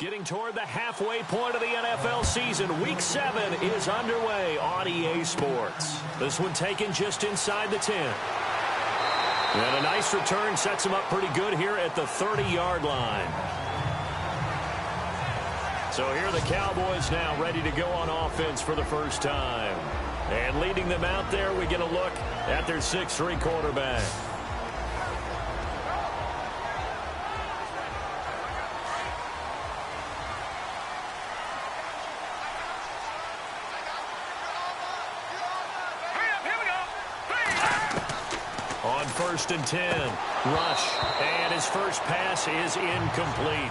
Getting toward the halfway point of the NFL season. Week 7 is underway on EA Sports. This one taken just inside the 10. And a nice return sets him up pretty good here at the 30-yard line. So here are the Cowboys now ready to go on offense for the first time. And leading them out there, we get a look at their 6'3" quarterback. On 1st and 10, rush, and his first pass is incomplete.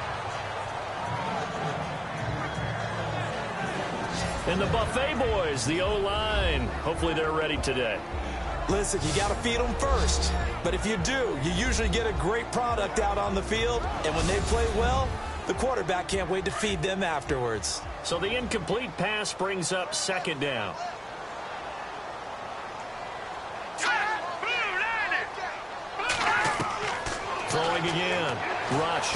And the Buffet boys, the O-line, hopefully they're ready today. Listen, you got to feed them first. But if you do, you usually get a great product out on the field. And when they play well, the quarterback can't wait to feed them afterwards. So the incomplete pass brings up 2nd down. Throwing again. Rush.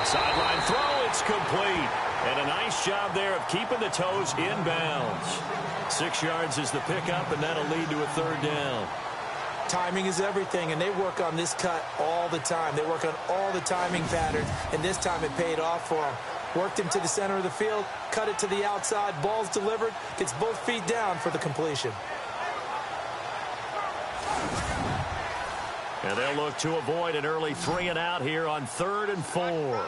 Sideline throw. It's complete. And a nice job there of keeping the toes in bounds. 6 yards is the pickup, and that'll lead to a 3rd down. Timing is everything, and they work on this cut all the time. They work on all the timing patterns, and this time it paid off for them. Worked him to the center of the field, cut it to the outside, ball's delivered, gets both feet down for the completion. And they'll look to avoid an early 3 and out here on 3rd and 4.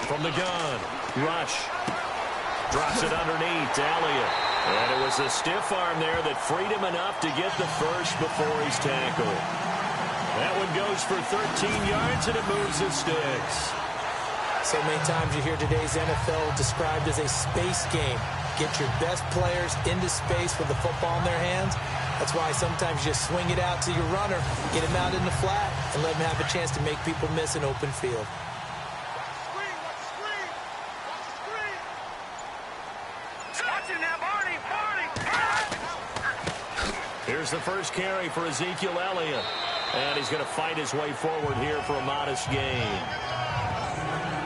From the gun, rush. Drops it underneath to Elliott. And it was a stiff arm there that freed him enough to get the first before he's tackled. That one goes for 13 yards, and it moves the sticks. So many times you hear today's NFL described as a space game. Get your best players into space with the football in their hands. That's why sometimes you just swing it out to your runner, get him out in the flat, and let him have a chance to make people miss an open field. Here's the first carry for Ezekiel Elliott. And he's going to fight his way forward here for a modest gain.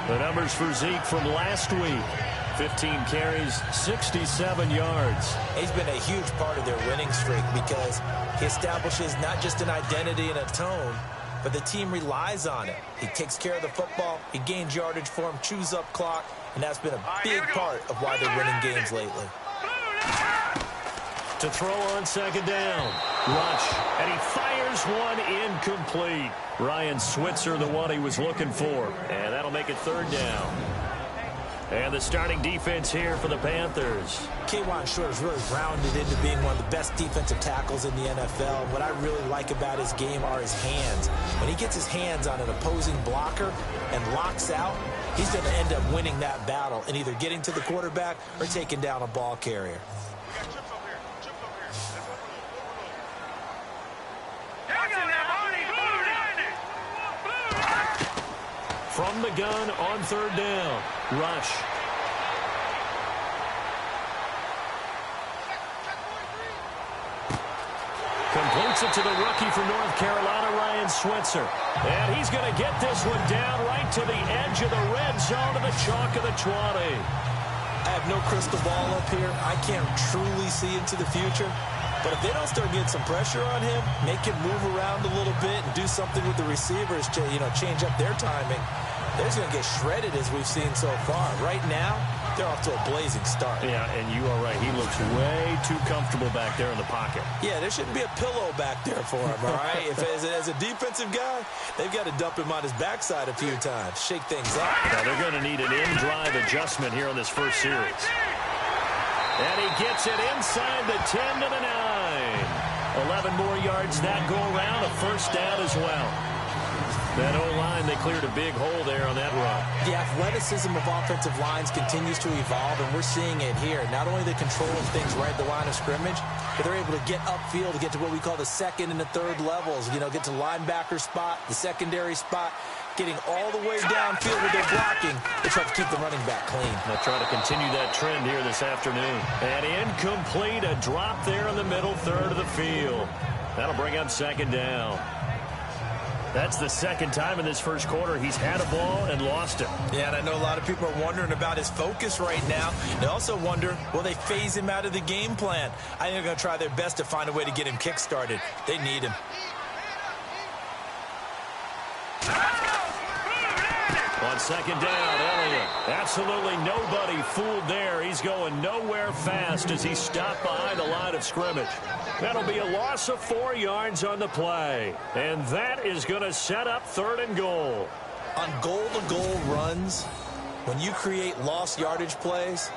The numbers for Zeke from last week. 15 carries, 67 yards. He's been a huge part of their winning streak because he establishes not just an identity and a tone, but the team relies on it. He takes care of the football, he gains yardage for him, chews up clock, and that's been a big part of why they're winning games lately. To throw on 2nd down. Rush. And he fires one incomplete. Ryan Switzer, the one he was looking for. And that'll make it 3rd down. And the starting defense here for the Panthers. K'Wan Shorter's really rounded into being one of the best defensive tackles in the NFL. What I really like about his game are his hands. When he gets his hands on an opposing blocker and locks out, he's going to end up winning that battle and either getting to the quarterback or taking down a ball carrier. From the gun on 3rd down. Rush. Completes it to the rookie from North Carolina, Ryan Switzer. And he's going to get this one down right to the edge of the red zone of the chalk of the 20. I have no crystal ball up here. I can't truly see into the future. But if they don't start getting some pressure on him, make him move around a little bit and do something with the receivers to, change up their timing, they're going to get shredded as we've seen so far. Right now, they're off to a blazing start. Yeah, and you are right. He looks way too comfortable back there in the pocket. Yeah, there shouldn't be a pillow back there for him, all right? As a defensive guy, they've got to dump him on his backside a few times, shake things up. Now, they're going to need an in-drive adjustment here on this first series. And he gets it inside the 10 to the 9. 11 more yards that go around, a 1st down as well. That O-line, they cleared a big hole there on that run. The athleticism of offensive lines continues to evolve, and we're seeing it here. Not only the control of things right at the line of scrimmage, but they're able to get upfield to get to what we call the 2nd and the 3rd levels. Get to linebacker spot, the secondary spot, getting all the way downfield with their blocking to try to keep the running back clean. They'll try to continue that trend here this afternoon. And incomplete, a drop there in the middle 3rd of the field. That'll bring up 2nd down. That's the second time in this first quarter he's had a ball and lost it. Yeah, and I know a lot of people are wondering about his focus right now. They also wonder, will they phase him out of the game plan? I think they're going to try their best to find a way to get him kick-started. They need him. On second down, Elliott. Absolutely nobody fooled there. He's going nowhere fast as he stopped behind the line of scrimmage. That'll be a loss of 4 yards on the play. And that is going to set up 3rd and goal. On goal-to-goal runs, when you create lost yardage plays,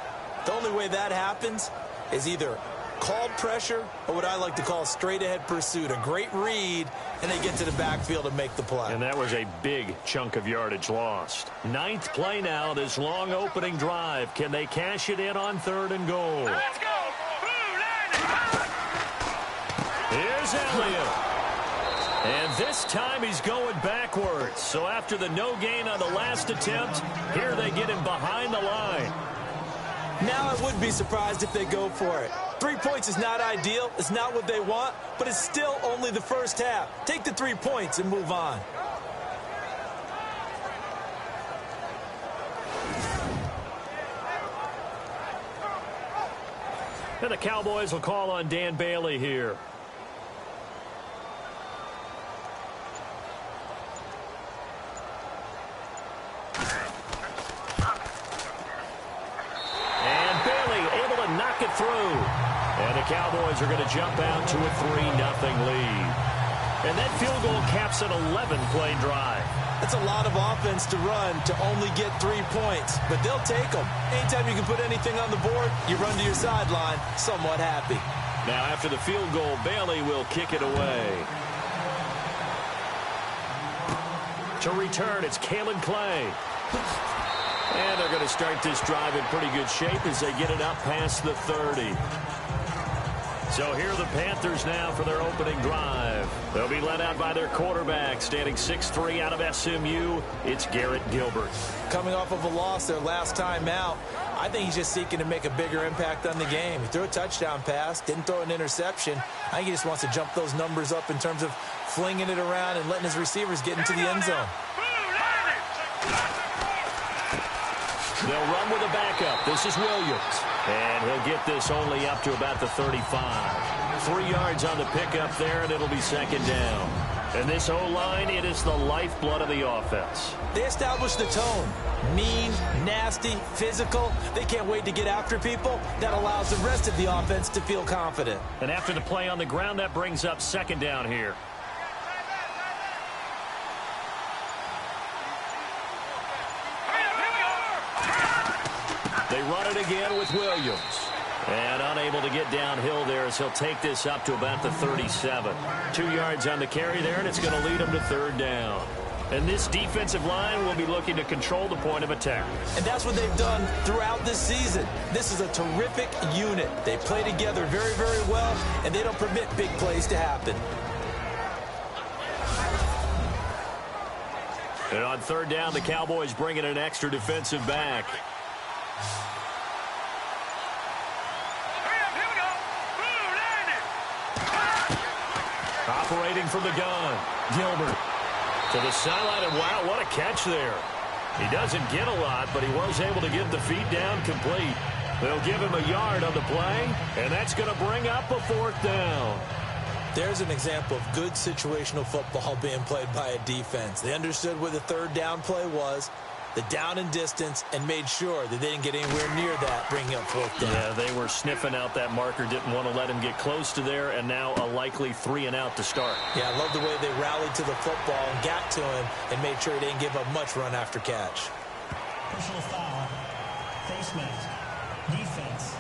the only way that happens is either called pressure or what I like to call straight-ahead pursuit. A great read, and they get to the backfield and make the play. And that was a big chunk of yardage lost. 9th play now, this long opening drive. Can they cash it in on 3rd and goal? Let's go! Here's Elliott. And this time he's going backwards. So after the no gain on the last attempt, here they get him behind the line. Now I would be surprised if they go for it. 3 points is not ideal. It's not what they want, but it's still only the first half. Take the 3 points and move on. And the Cowboys will call on Dan Bailey here. Knock it through. And the Cowboys are going to jump out to a 3-0 lead. And that field goal caps an 11-play drive. That's a lot of offense to run to only get 3 points, but they'll take them. Anytime you can put anything on the board, you run to your sideline somewhat happy. Now after the field goal, Bailey will kick it away. To return, it's Kalen Clay. And they're going to start this drive in pretty good shape as they get it up past the 30. So here are the Panthers now for their opening drive. They'll be led out by their quarterback, standing 6'3" out of SMU. It's Garrett Gilbert. Coming off of a loss their last time out, I think he's just seeking to make a bigger impact on the game. He threw a touchdown pass, didn't throw an interception. I think he just wants to jump those numbers up in terms of flinging it around and letting his receivers get into the end zone. They'll run with a backup. This is Williams. And he'll get this only up to about the 35. 3 yards on the pickup there, and it'll be second down. And this O-line, it is the lifeblood of the offense. They established the tone. Mean, nasty, physical. They can't wait to get after people. That allows the rest of the offense to feel confident. And after the play on the ground, that brings up second down here. They run it again with Williams. And unable to get downhill there as he'll take this up to about the 37. 2 yards on the carry there, and it's going to lead him to third down. And this defensive line will be looking to control the point of attack. And that's what they've done throughout this season. This is a terrific unit. They play together very, very well, and they don't permit big plays to happen. And on third down, the Cowboys bring in an extra defensive back. Operating from the gun, Gilbert to the sideline, and wow, what a catch there. He doesn't get a lot, but he was able to get the feet down complete. They'll give him a yard on the play, and that's going to bring up a fourth down. There's an example of good situational football being played by a defense. They understood where the third down play was, the down and distance, and made sure that they didn't get anywhere near that, bringing up fourth down. Yeah, they were sniffing out that marker, didn't want to let him get close to there, and now a likely 3 and out to start. Yeah, I love the way they rallied to the football and got to him and made sure he didn't give up much run after catch. Personal foul, face mask, defense.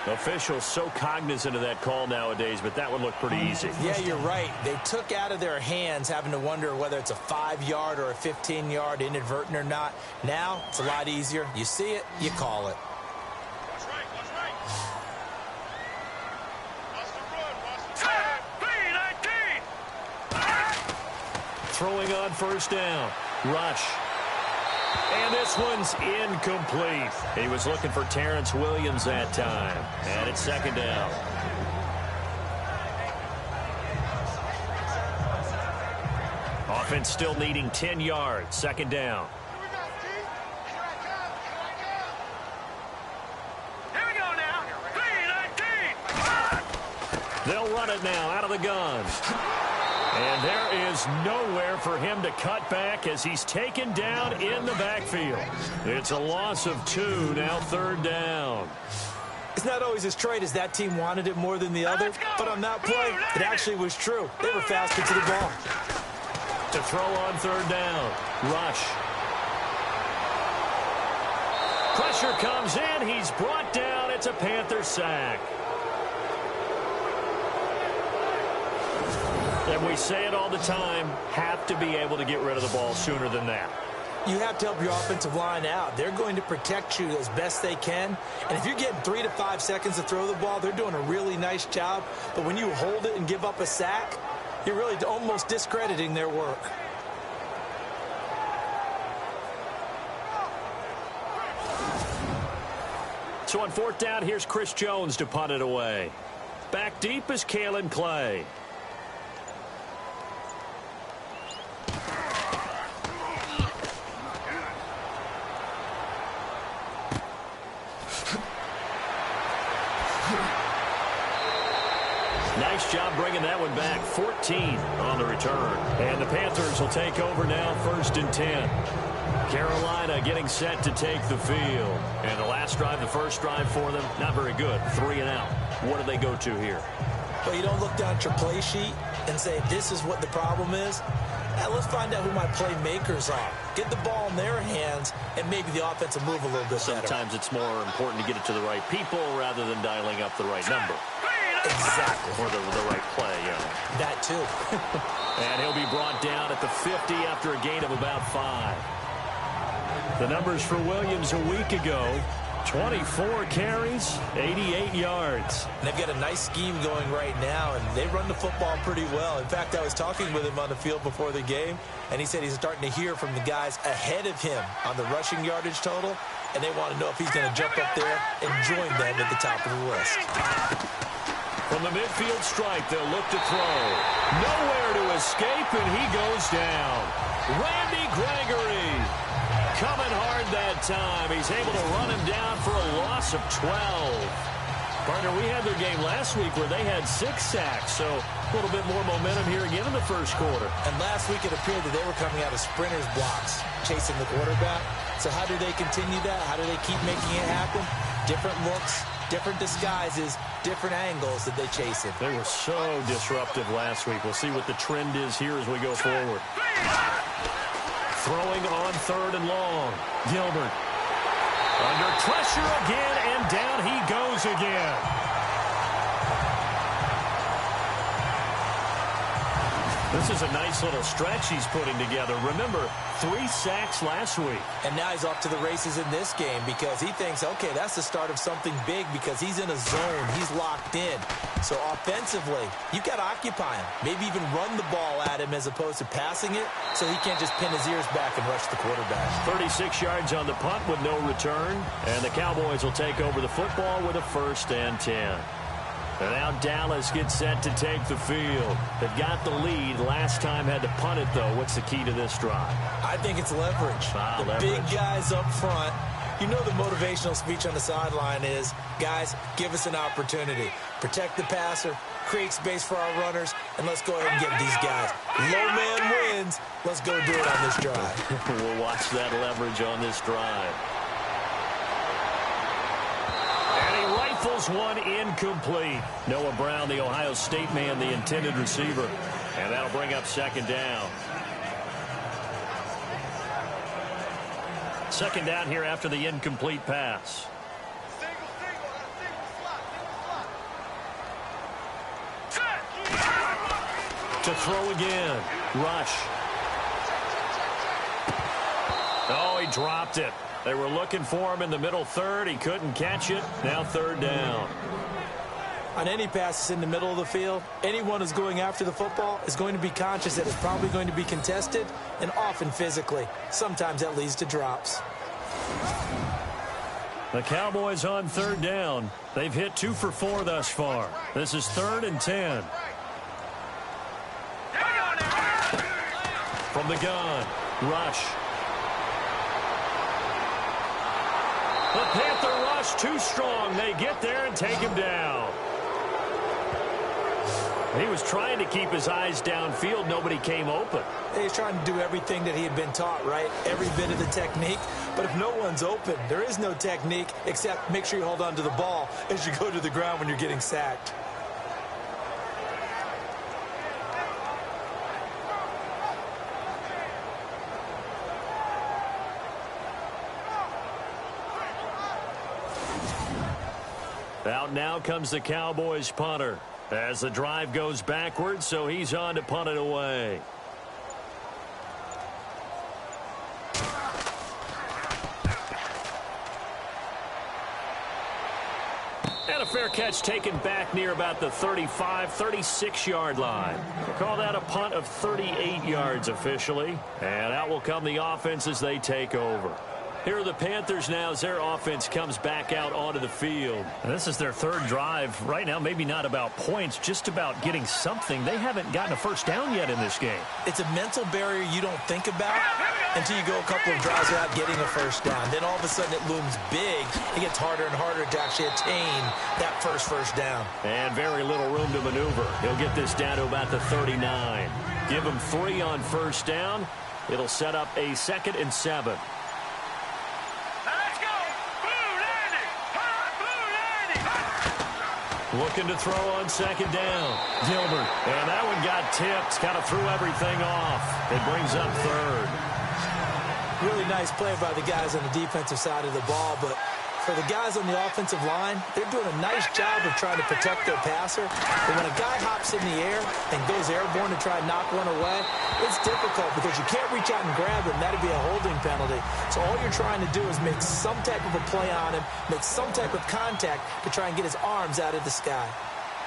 Officials so cognizant of that call nowadays, but that would look pretty easy. Yeah, you're right. They took out of their hands having to wonder whether it's a 5-yard or a 15-yard, inadvertent or not. Now, it's a lot easier. You see it, you call it. That's right, that's right. Throwing on first down. Rush. And this one's incomplete. He was looking for Terrence Williams that time. And it's second down. offense still needing 10 yards. Second down. Here we go now. 3-19. They'll run it now out of the gun. And there is nowhere for him to cut back as he's taken down in the backfield. It's a loss of 2, now third down. It's not always as straight as that team wanted it more than the other, but on that play, it actually was true. They were faster to the ball. To throw on third down. Rush. Pressure comes in. He's brought down. It's a Panther sack. And we say it all the time, have to be able to get rid of the ball sooner than that. You have to help your offensive line out. They're going to protect you as best they can. And if you're getting 3 to 5 seconds to throw the ball, they're doing a really nice job. But when you hold it and give up a sack, you're really almost discrediting their work. So on fourth down, here's Chris Jones to punt it away. Back deep is Kalen Clay. Nice job bringing that one back. 14 on the return. And the Panthers will take over now, 1st and 10. Carolina getting set to take the field. And the last drive, the first drive for them, not very good. 3 and out. What do they go to here? Well, you don't look down at your play sheet and say, this is what the problem is. Now, let's find out who my playmakers are. Get the ball in their hands, and maybe the offense will move a little bit better. Sometimes it's more important to get it to the right people rather than dialing up the right number. Exactly. Or the right play, yeah. That too. And he'll be brought down at the 50 after a gain of about 5. The numbers for Williams a week ago, 24 carries, 88 yards. And they've got a nice scheme going right now, and they run the football pretty well. In fact, I was talking with him on the field before the game, and he said he's starting to hear from the guys ahead of him on the rushing yardage total, and they want to know if he's going to jump up there and join them at the top of the list. From the midfield stripe, they'll look to throw. Nowhere to escape, and he goes down. Randy Gregory coming hard that time. He's able to run him down for a loss of 12. Partner, we had their game last week where they had 6 sacks, so a little bit more momentum here again in the first quarter. And last week it appeared that they were coming out of sprinters blocks, chasing the quarterback. So how do they continue that? How do they keep making it happen? Different looks, different disguises, different angles that they chase it. They were so disruptive last week. We'll see what the trend is here as we go forward. Throwing on 3rd and long. Gilbert. Under pressure again, and down he goes again. This is a nice little stretch he's putting together. Remember, 3 sacks last week. And now he's off to the races in this game because he thinks, okay, that's the start of something big because he's in a zone. He's locked in. So offensively, you've got to occupy him. Maybe even run the ball at him as opposed to passing it so he can't just pin his ears back and rush the quarterback. 36 yards on the punt with no return. And the Cowboys will take over the football with a 1st and 10. And now Dallas gets set to take the field. They've got the lead. Last time had to punt it, though. What's the key to this drive? I think it's leverage. The leverage. Big guys up front. You know the motivational speech on the sideline is, guys, give us an opportunity. Protect the passer, create space for our runners, and let's go ahead and give these guys. Low man wins. Let's go do it on this drive. We'll watch that leverage on this drive. Rifles one incomplete. Noah Brown, the Ohio State man, the intended receiver. And that'll bring up 2nd down. 2nd down here after the incomplete pass. To throw again. Rush. Oh, he dropped it. They were looking for him in the middle 3rd. He couldn't catch it. Now 3rd down. On any passes in the middle of the field, anyone who's going after the football is going to be conscious that it's probably going to be contested and often physically. Sometimes that leads to drops. The Cowboys on 3rd down. They've hit 2 for 4 thus far. This is 3rd and 10. From the gun, Rush. The Panther rush too strong. They get there and take him down. He was trying to keep his eyes downfield. Nobody came open. He's trying to do everything that he had been taught, right? Every bit of the technique. But if no one's open, there is no technique except make sure you hold on to the ball as you go to the ground when you're getting sacked. Out now comes the Cowboys punter as the drive goes backwards, so he's on to punt it away. And a fair catch taken back near about the 35, 36-yard line. We'll call that a punt of 38 yards officially. And out will come the offense as they take over. Here are the Panthers now as their offense comes back out onto the field. And this is their third drive. Right now, maybe not about points, just about getting something. They haven't gotten a first down yet in this game. It's a mental barrier you don't think about until you go a couple of drives without getting a first down. Then all of a sudden it looms big. It gets harder and harder to actually attain that first down. And very little room to maneuver. He'll get this down to about the 39. Give him 3 on first down. It'll set up a 2nd and 7. Looking to throw on 2nd down. Gilbert. And that one got tipped. Kind of threw everything off. It brings up 3rd. Really nice play by the guys on the defensive side of the ball, but for the guys on the offensive line, they're doing a nice job of trying to protect their passer. But when a guy hops in the air and goes airborne to try and knock one away, it's difficult because you can't reach out and grab him. That'd be a holding penalty. So all you're trying to do is make some type of a play on him, make some type of contact to try and get his arms out of the sky.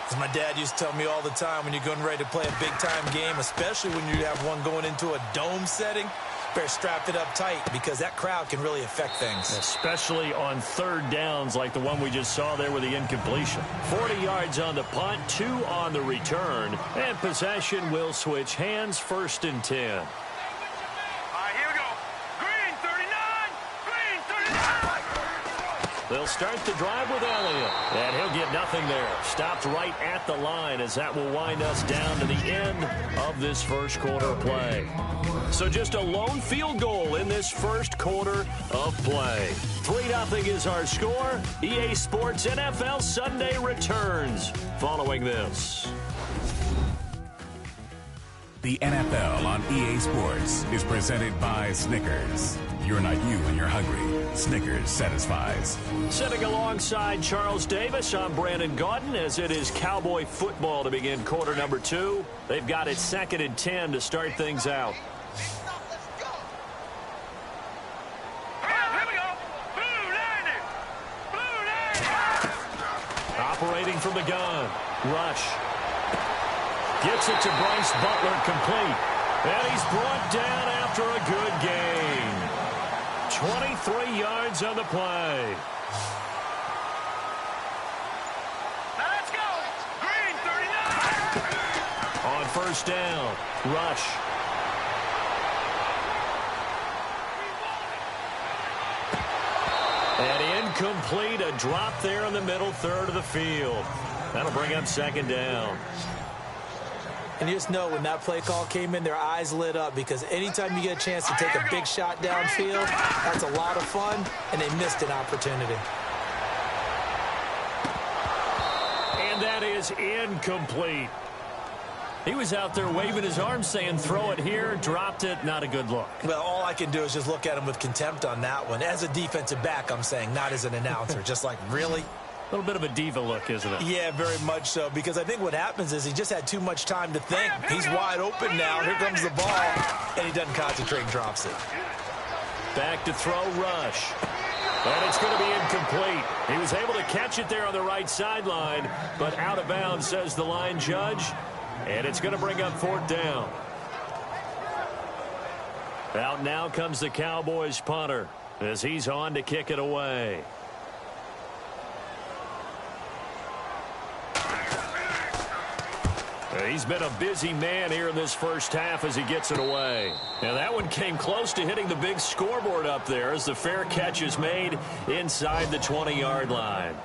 As my dad used to tell me all the time, when you're getting ready to play a big-time game, especially when you have one going into a dome setting, better strap it up tight because that crowd can really affect things. Especially on 3rd downs like the one we just saw there with the incompletion. 40 yards on the punt, 2 on the return, and possession will switch hands. 1st and 10. All right, here we go. Green 39, green 39. They'll start the drive with Elliott, and he'll get nothing there. Stopped right at the line as that will wind us down to the end of this first quarter play. So just a lone field goal in this first quarter of play. 3-0 is our score. EA Sports NFL Sunday returns following this. The NFL on EA Sports is presented by Snickers. You're not you when you're hungry. Snickers satisfies. Sitting alongside Charles Davis, I'm Brandon Gaudin as it is Cowboy football to begin quarter number 2. They've got it 2nd and 10 to start things out. Operating from the gun. Rush. Gets it to Bryce Butler complete. And he's brought down after a good gain. 23 yards on the play. Let's go. Green 39. On first down, Rush. And incomplete, a drop there in the middle 3rd of the field. That'll bring up 2nd down. And you just know when that play call came in, their eyes lit up because anytime you get a chance to take a big shot downfield, that's a lot of fun, and they missed an opportunity. And that is incomplete. He was out there waving his arms saying, throw it here, dropped it, not a good look. Well, all I can do is just look at him with contempt on that one. As a defensive back, I'm saying, not as an announcer. Just like, really? A little bit of a diva look, isn't it? Yeah, very much so, because I think what happens is he just had too much time to think. He's wide open now. Here comes the ball, and he doesn't concentrate and drops it. Back to throw, Rush. And it's going to be incomplete. He was able to catch it there on the right sideline, but out of bounds, says the line judge. And it's going to bring up 4th down. Out now comes the Cowboys punter as he's on to kick it away. He's been a busy man here in this first half as he gets it away. And that one came close to hitting the big scoreboard up there as the fair catch is made inside the 20-yard line.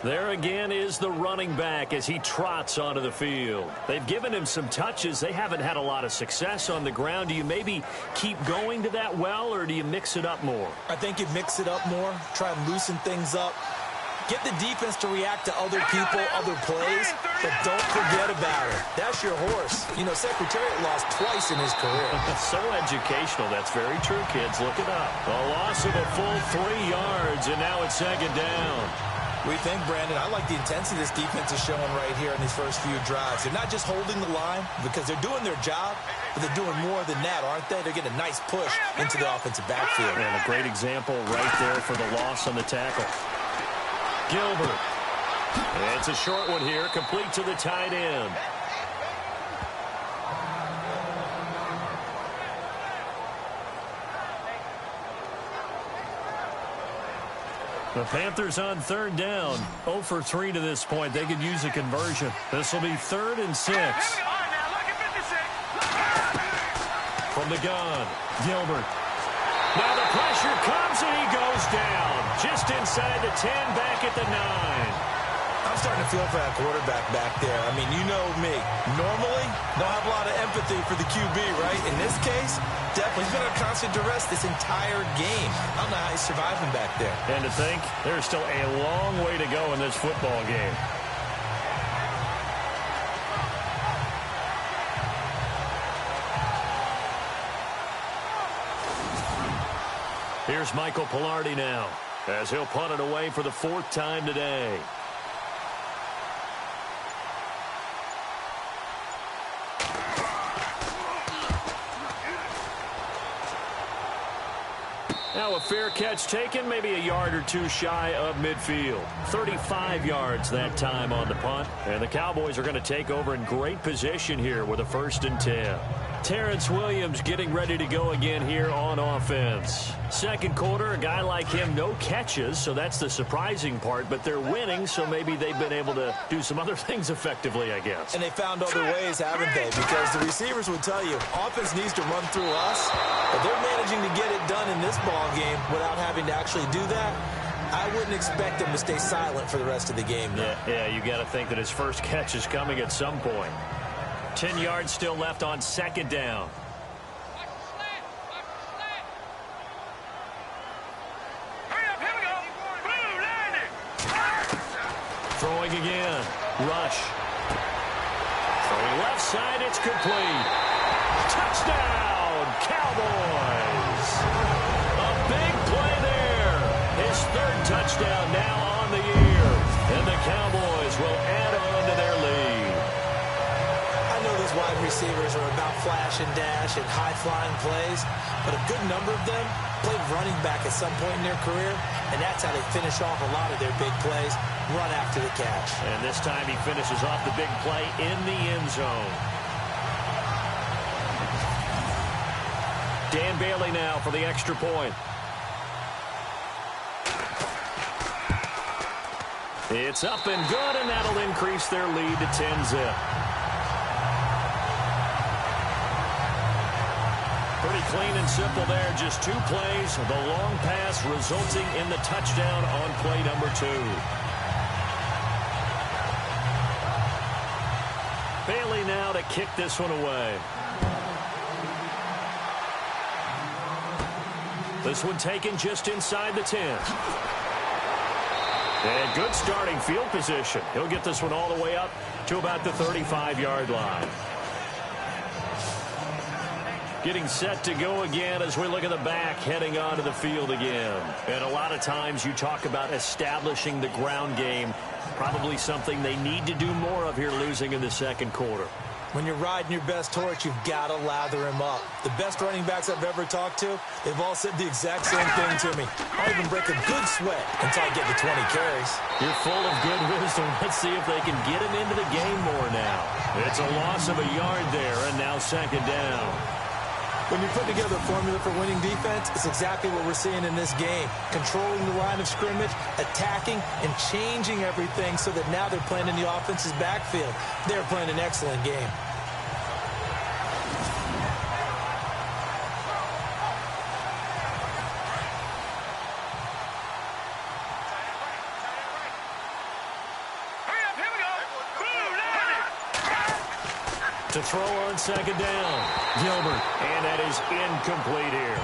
There again is the running back as he trots onto the field. They've given him some touches. They haven't had a lot of success on the ground. Do you maybe keep going to that well, or do you mix it up more? I think you mix it up more, try and loosen things up. Get the defense to react to other people, other plays, but don't forget about it. That's your horse. You know, Secretariat lost twice in his career. So educational. That's very true, kids. Look it up. A loss of a full 3 yards, and now it's second down. We think, Brandon, I like the intensity this defense is showing right here in these first few drives. They're not just holding the line because they're doing their job, but they're doing more than that, aren't they? They're getting a nice push into the offensive backfield. And a great example right there for the loss on the tackle. Gilbert. It's a short one here, complete to the tight end. The Panthers on third down. 0 for 3 to this point. They could use a conversion. This will be 3rd and 6. From the gun, Gilbert. Now the pressure comes and he goes down. Just inside the 10, back at the 9. I'm starting to feel for that quarterback back there. I mean, you know me. Normally, don't have a lot of empathy for the QB, right? In this case, definitely he's been under constant duress this entire game. I don't know how he's surviving back there. And to think, there's still a long way to go in this football game. Here's Michael Pilardi now, as he'll punt it away for the 4th time today. Now a fair catch taken, maybe a yard or two shy of midfield. 35 yards that time on the punt. And the Cowboys are going to take over in great position here with a 1st and 10. Terrence Williams getting ready to go again here on offense. Second quarter, a guy like him, no catches, so that's the surprising part. But they're winning, so maybe they've been able to do some other things effectively, I guess. And they found other ways, haven't they? Because the receivers would tell you, offense needs to run through us, but they're managing to get it done in this ball game without having to actually do that. I wouldn't expect them to stay silent for the rest of the game. Yeah, you got to think that his first catch is coming at some point. 10 yards still left on 2nd down. Throwing again. Rush. Throwing left side. It's complete. Touchdown, Cowboys. A big play there. His 3rd touchdown now on the year. And the Cowboys will add on to their lead. I know these wide receivers are about flash and dash and high-flying plays, but a good number of them played running back at some point in their career, and that's how they finish off a lot of their big plays, run after the catch. And this time he finishes off the big play in the end zone. Dan Bailey now for the extra point. It's up and good, and that'll increase their lead to 10-zip. Pretty clean and simple there. Just 2 plays. The long pass resulting in the touchdown on play number 2. Bailey now to kick this one away. This one taken just inside the 10. And good starting field position. He'll get this one all the way up to about the 35-yard line. Getting set to go again as we look at the back heading onto the field again. And a lot of times you talk about establishing the ground game. Probably something they need to do more of here losing in the 2nd quarter. When you're riding your best horse, you've got to lather him up. The best running backs I've ever talked to, they've all said the exact same thing to me. I'll even break a good sweat until I get to 20 carries. You're full of good wisdom. Let's see if they can get him into the game more now. It's a loss of a yard there, and now 2nd down. When you put together a formula for winning defense, it's exactly what we're seeing in this game. Controlling the line of scrimmage, attacking, and changing everything so that now they're playing in the offense's backfield. They're playing an excellent game. To throw on second down. Gilbert. And that is incomplete here.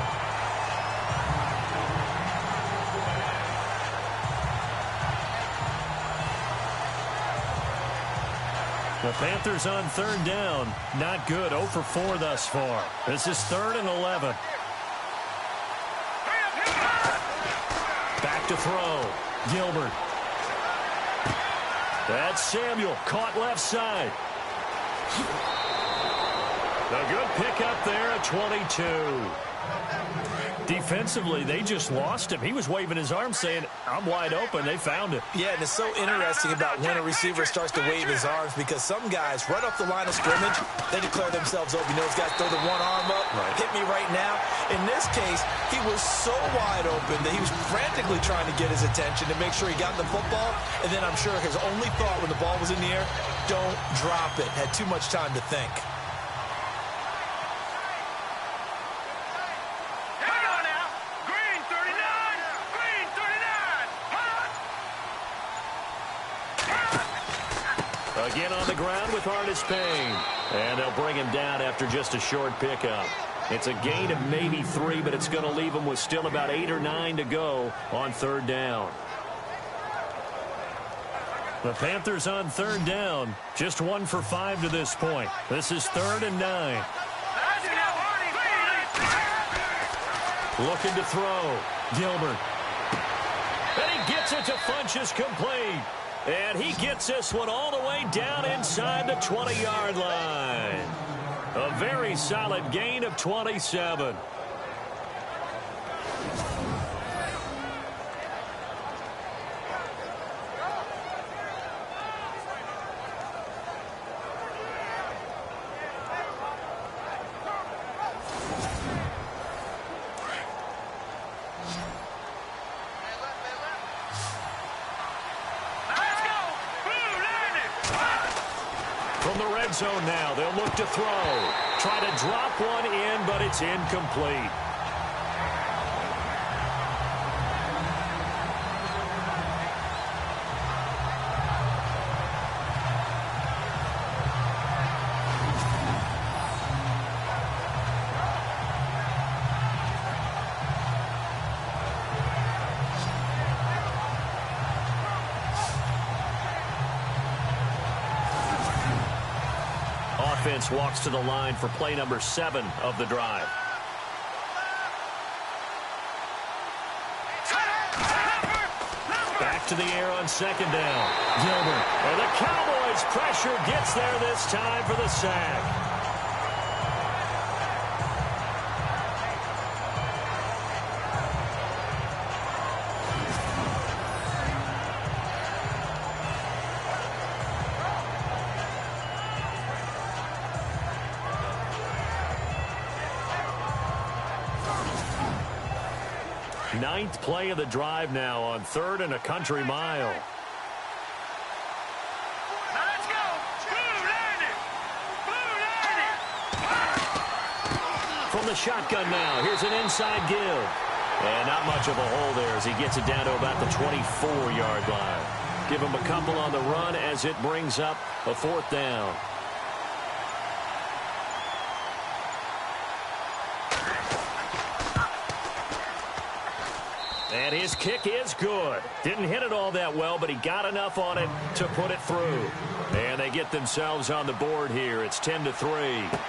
The Panthers on third down. Not good. 0 for 4 thus far. This is 3rd and 11. Back to throw. Gilbert. That's Samuel. Caught left side. A good pickup there at 22. Defensively, they just lost him. He was waving his arms saying, I'm wide open. They found it. Yeah, and it's so interesting about when a receiver starts to wave his arms because some guys, right off the line of scrimmage, they declare themselves open. You know, those guys throw the one arm up, hit me right now. In this case, he was so wide open that he was frantically trying to get his attention to make sure he got the football. And then I'm sure his only thought when the ball was in the air, don't drop it. Had too much time to think. Again on the ground with Artis Payne. And they'll bring him down after just a short pickup. It's a gain of maybe 3, but it's going to leave him with still about 8 or 9 to go on third down. The Panthers on third down. Just 1 for 5 to this point. This is 3rd and 9. Looking to throw. Gilbert. And he gets it to Funchess complete. And he gets this one all the way down inside the 20-yard line. A very solid gain of 27. From the red zone now, they'll look to throw. Try to drop one in, but it's incomplete. Offense walks to the line for play number 7 of the drive. Back to the air on second down. Gilbert. And the Cowboys pressure gets there this time for the sack. Ninth play of the drive now on 3rd and a country mile. Now let's go. From the shotgun now, here's an inside give. And not much of a hole there as he gets it down to about the 24-yard line. Give him a couple on the run as it brings up a 4th down. And his kick is good. Didn't hit it all that well, but he got enough on it to put it through. And they get themselves on the board here. It's 10-3.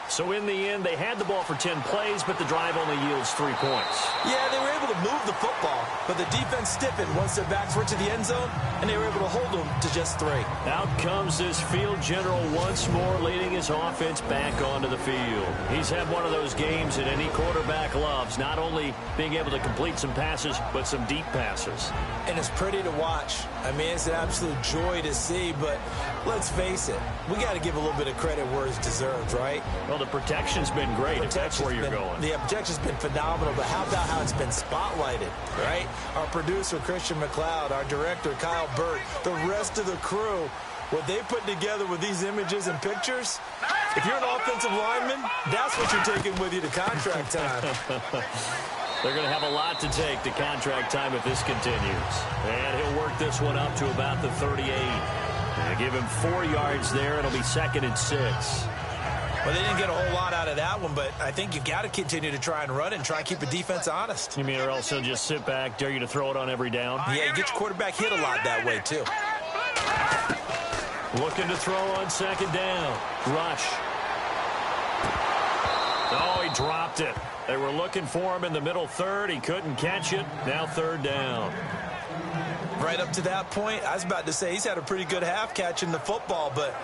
So in the end, they had the ball for 10 plays, but the drive only yields 3 points. Yeah, they were able to move the football, but the defense stiffened once their backs were to the end zone, and they were able to hold them to just 3. Out comes this field general once more, leading his offense back onto the field. He's had one of those games that any quarterback loves, not only being able to complete some passes, but some deep passes. And it's pretty to watch. I mean, it's an absolute joy to see, but let's face it, we got to give a little bit of credit where it's deserved, right? Well, the protection's been great, if that's where you're going. The protection's been phenomenal, but how about how it's been spotlighted, right? Our producer, Christian McLeod, our director, Kyle Burt, the rest of the crew, what they put together with these images and pictures, if you're an offensive lineman, that's what you're taking with you to contract time. They're going to have a lot to take to contract time if this continues. And he'll work this one up to about the 38. They give him 4 yards there. It'll be 2nd and 6. Well, they didn't get a whole lot out of that one, but I think you've got to continue to try and run it and try and keep the defense honest. You mean or else he'll just sit back, dare you to throw it on every down? Yeah, you get your quarterback hit a lot that way, too. Looking to throw on 2nd down. Rush. Oh, he dropped it. They were looking for him in the middle third. He couldn't catch it. Now 3rd down. Right up to that point, I was about to say he's had a pretty good half catching the football, but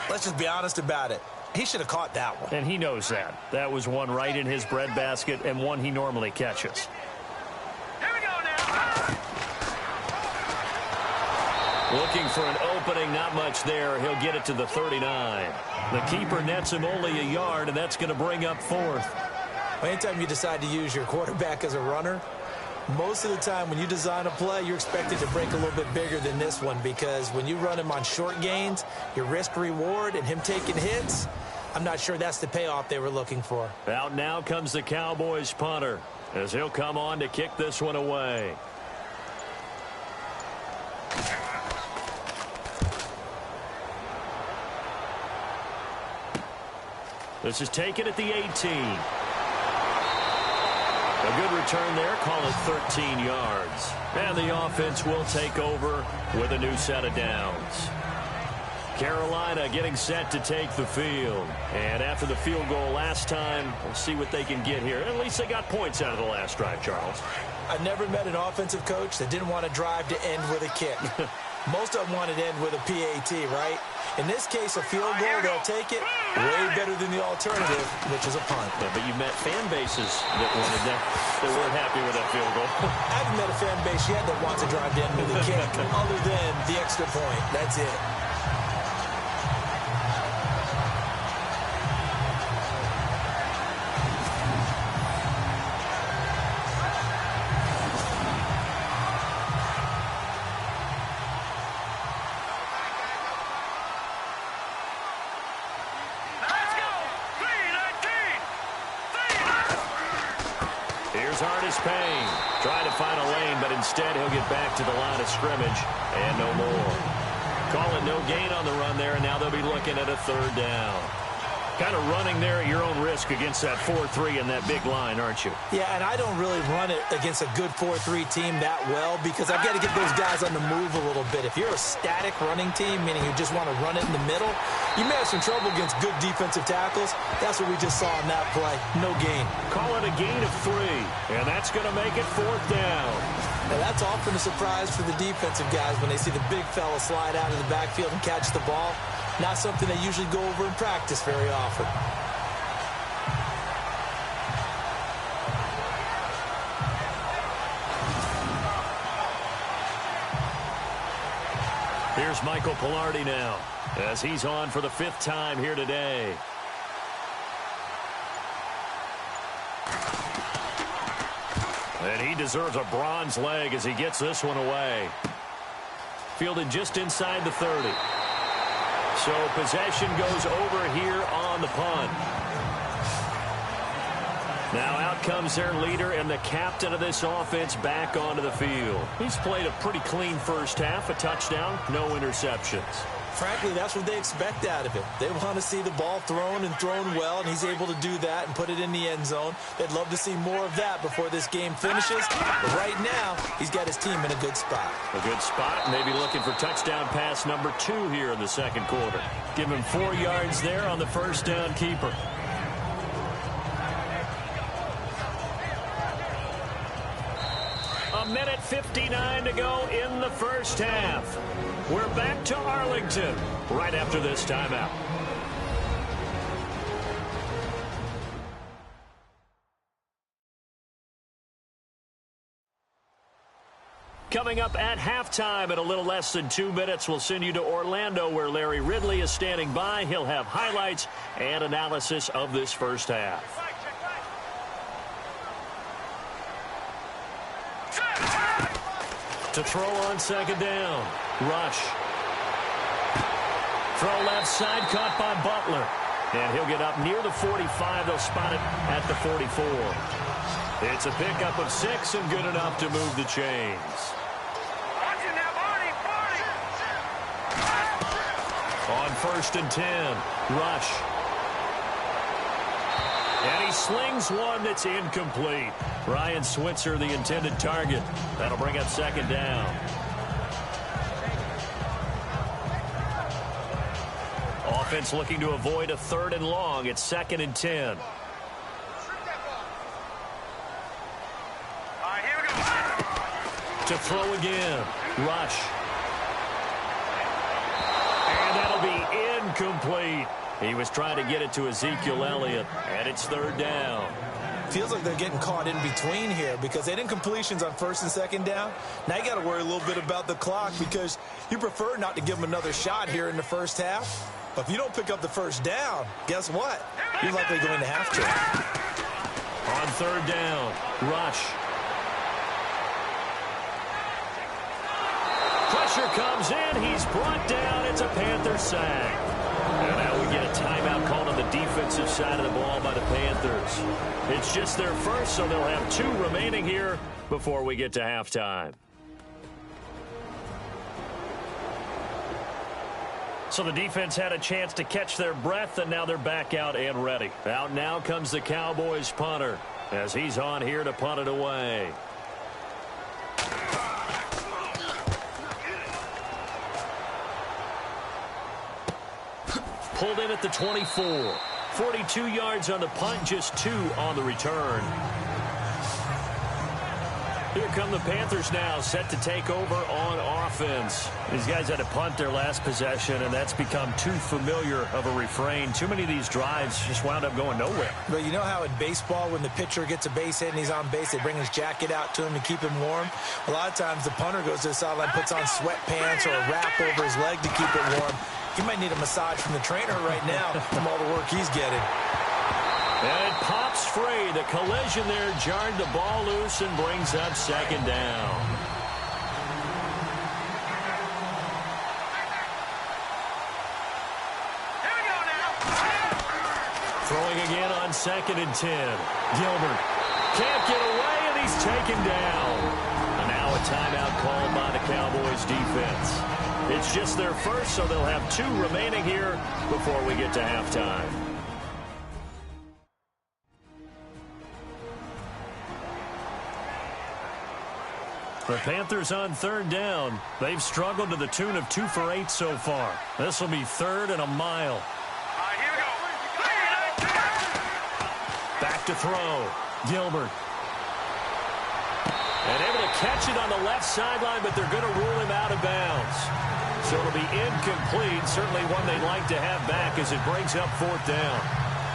let's just be honest about it. He should have caught that one. And he knows that. That was one right in his breadbasket and one he normally catches. Here we go now. Looking for an opening, not much there. He'll get it to the 39. The keeper nets him only a yard, and that's going to bring up 4th. Anytime you decide to use your quarterback as a runner, most of the time when you design a play, you're expected to break a little bit bigger than this one, because when you run him on short gains, your risk-reward and him taking hits, I'm not sure that's the payoff they were looking for. Out now comes the Cowboys punter, as he'll come on to kick this one away. This is taken at the 18. A good return there, call it 13 yards. And the offense will take over with a new set of downs. Carolina getting set to take the field. And after the field goal last time, we'll see what they can get here. At least they got points out of the last drive, Charles. I've never met an offensive coach that didn't want to drive to end with a kick. Most of them wanted to end with a PAT, right? In this case, a field goal, they'll take it way better than the alternative, which is a punt. Yeah, but you met fan bases that wanted that, that weren't happy with that field goal. I haven't met a fan base yet that wants to drive to end with a kick other than the extra point. That's it. Payne trying to find a lane, but instead he'll get back to the line of scrimmage and no more. Call it no gain on the run there, and now they'll be looking at a 3rd down. Kind of running there at your own risk against that 4-3 and that big line, aren't you? Yeah, and I don't really run it against a good 4-3 team that well, because I've got to get those guys on the move a little bit. If you're a static running team, meaning you just want to run it in the middle, you may have some trouble against good defensive tackles. That's what we just saw in that play. No gain. Call it a gain of 3, and that's going to make it 4th down. Now, that's often a surprise for the defensive guys when they see the big fella slide out of the backfield and catch the ball. Not something they usually go over in practice very often. Here's Michael Pilardi now, as he's on for the 5th time here today. And he deserves a bronze leg as he gets this one away. Fielded just inside the 30. So possession goes over here on the punt. Now out comes their leader and the captain of this offense back onto the field. He's played a pretty clean first half, a touchdown, no interceptions. Frankly, that's what they expect out of him. They want to see the ball thrown and thrown well, and he's able to do that and put it in the end zone. They'd love to see more of that before this game finishes. But right now, he's got his team in a good spot. A good spot, maybe looking for touchdown pass number 2 here in the 2nd quarter. Give him 4 yards there on the 1st down keeper. A minute 59 to go in the first half. We're back to Arlington right after this timeout. Coming up at halftime in a little less than 2 minutes, we'll send you to Orlando where Larry Ridley is standing by. He'll have highlights and analysis of this first half. To throw on 2nd down. Rush. Throw left side, caught by Butler. And he'll get up near the 45. They'll spot it at the 44. It's a pickup of 6 and good enough to move the chains. On 1st and 10, Rush. And he slings one that's incomplete. Ryan Switzer, the intended target. That'll bring up 2nd down. Offense looking to avoid a 3rd and long. It's 2nd and 10. Here we go. To throw again. Rush. And that'll be incomplete. He was trying to get it to Ezekiel Elliott, and it's 3rd down. Feels like they're getting caught in between here because they did incompletions on 1st and 2nd down. Now you got to worry a little bit about the clock because you prefer not to give them another shot here in the first half. But if you don't pick up the 1st down, guess what? You're likely going to have to. On 3rd down, Rush. Pressure comes in. He's brought down. It's a Panther sack. And now we get a timeout called on the defensive side of the ball by the Panthers. It's just their first, so they'll have 2 remaining here before we get to halftime. So the defense had a chance to catch their breath, and now they're back out and ready. Out now comes the Cowboys punter as he's on here to punt it away. Pulled in at the 24. 42 yards on the punt, just 2 on the return. Here come the Panthers now, set to take over on offense. These guys had to punt their last possession, and that's become too familiar of a refrain. Too many of these drives just wound up going nowhere. But you know how in baseball, when the pitcher gets a base hit and he's on base, they bring his jacket out to him to keep him warm? A lot of times the punter goes to the sideline, puts on sweatpants or a wrap over his leg to keep it warm. He might need a massage from the trainer right now from all the work he's getting. And it pops free. The collision there jarred the ball loose and brings up 2nd down. Here we go now. Throwing again on 2nd and 10. Gilbert can't get away, and he's taken down. And now a timeout called by the Cowboys defense. It's just their first, so they'll have 2 remaining here before we get to halftime. The Panthers on 3rd down. They've struggled to the tune of 2 for 8 so far. This will be 3rd and a mile. Here we go. Back to throw. Gilbert. And able to catch it on the left sideline, but they're going to rule him out of bounds. So it'll be incomplete. Certainly one they'd like to have back as it brings up 4th down.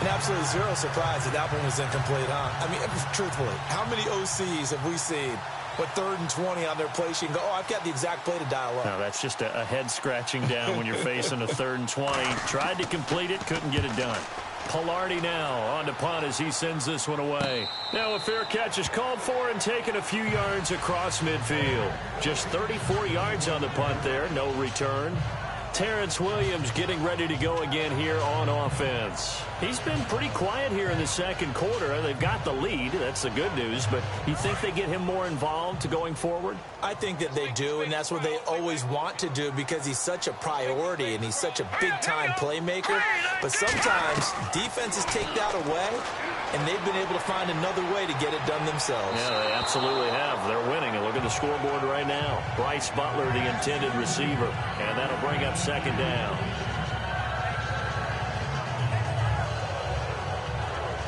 And absolutely zero surprise that one was incomplete, huh? I mean, truthfully, how many OCs have we seen with 3rd and 20 on their play sheet and go, oh, I've got the exact play to dial up? No, that's just a head scratching down when you're facing a 3rd and 20. Tried to complete it, couldn't get it done. Pilardi now on to punt as he sends this one away. Now a fair catch is called for and taken a few yards across midfield. Just 34 yards on the punt there, no return. Terrence Williams getting ready to go again here on offense. He's been pretty quiet here in the 2nd quarter. They've got the lead. That's the good news. But you think they get him more involved to going forward? I think that they do, and that's what they always want to do because he's such a priority and he's such a big-time playmaker. But sometimes defenses take that away, and they've been able to find another way to get it done themselves. Yeah, they absolutely have. They're winning. And look at the scoreboard right now. Bryce Butler, the intended receiver. And that'll bring up 2nd down.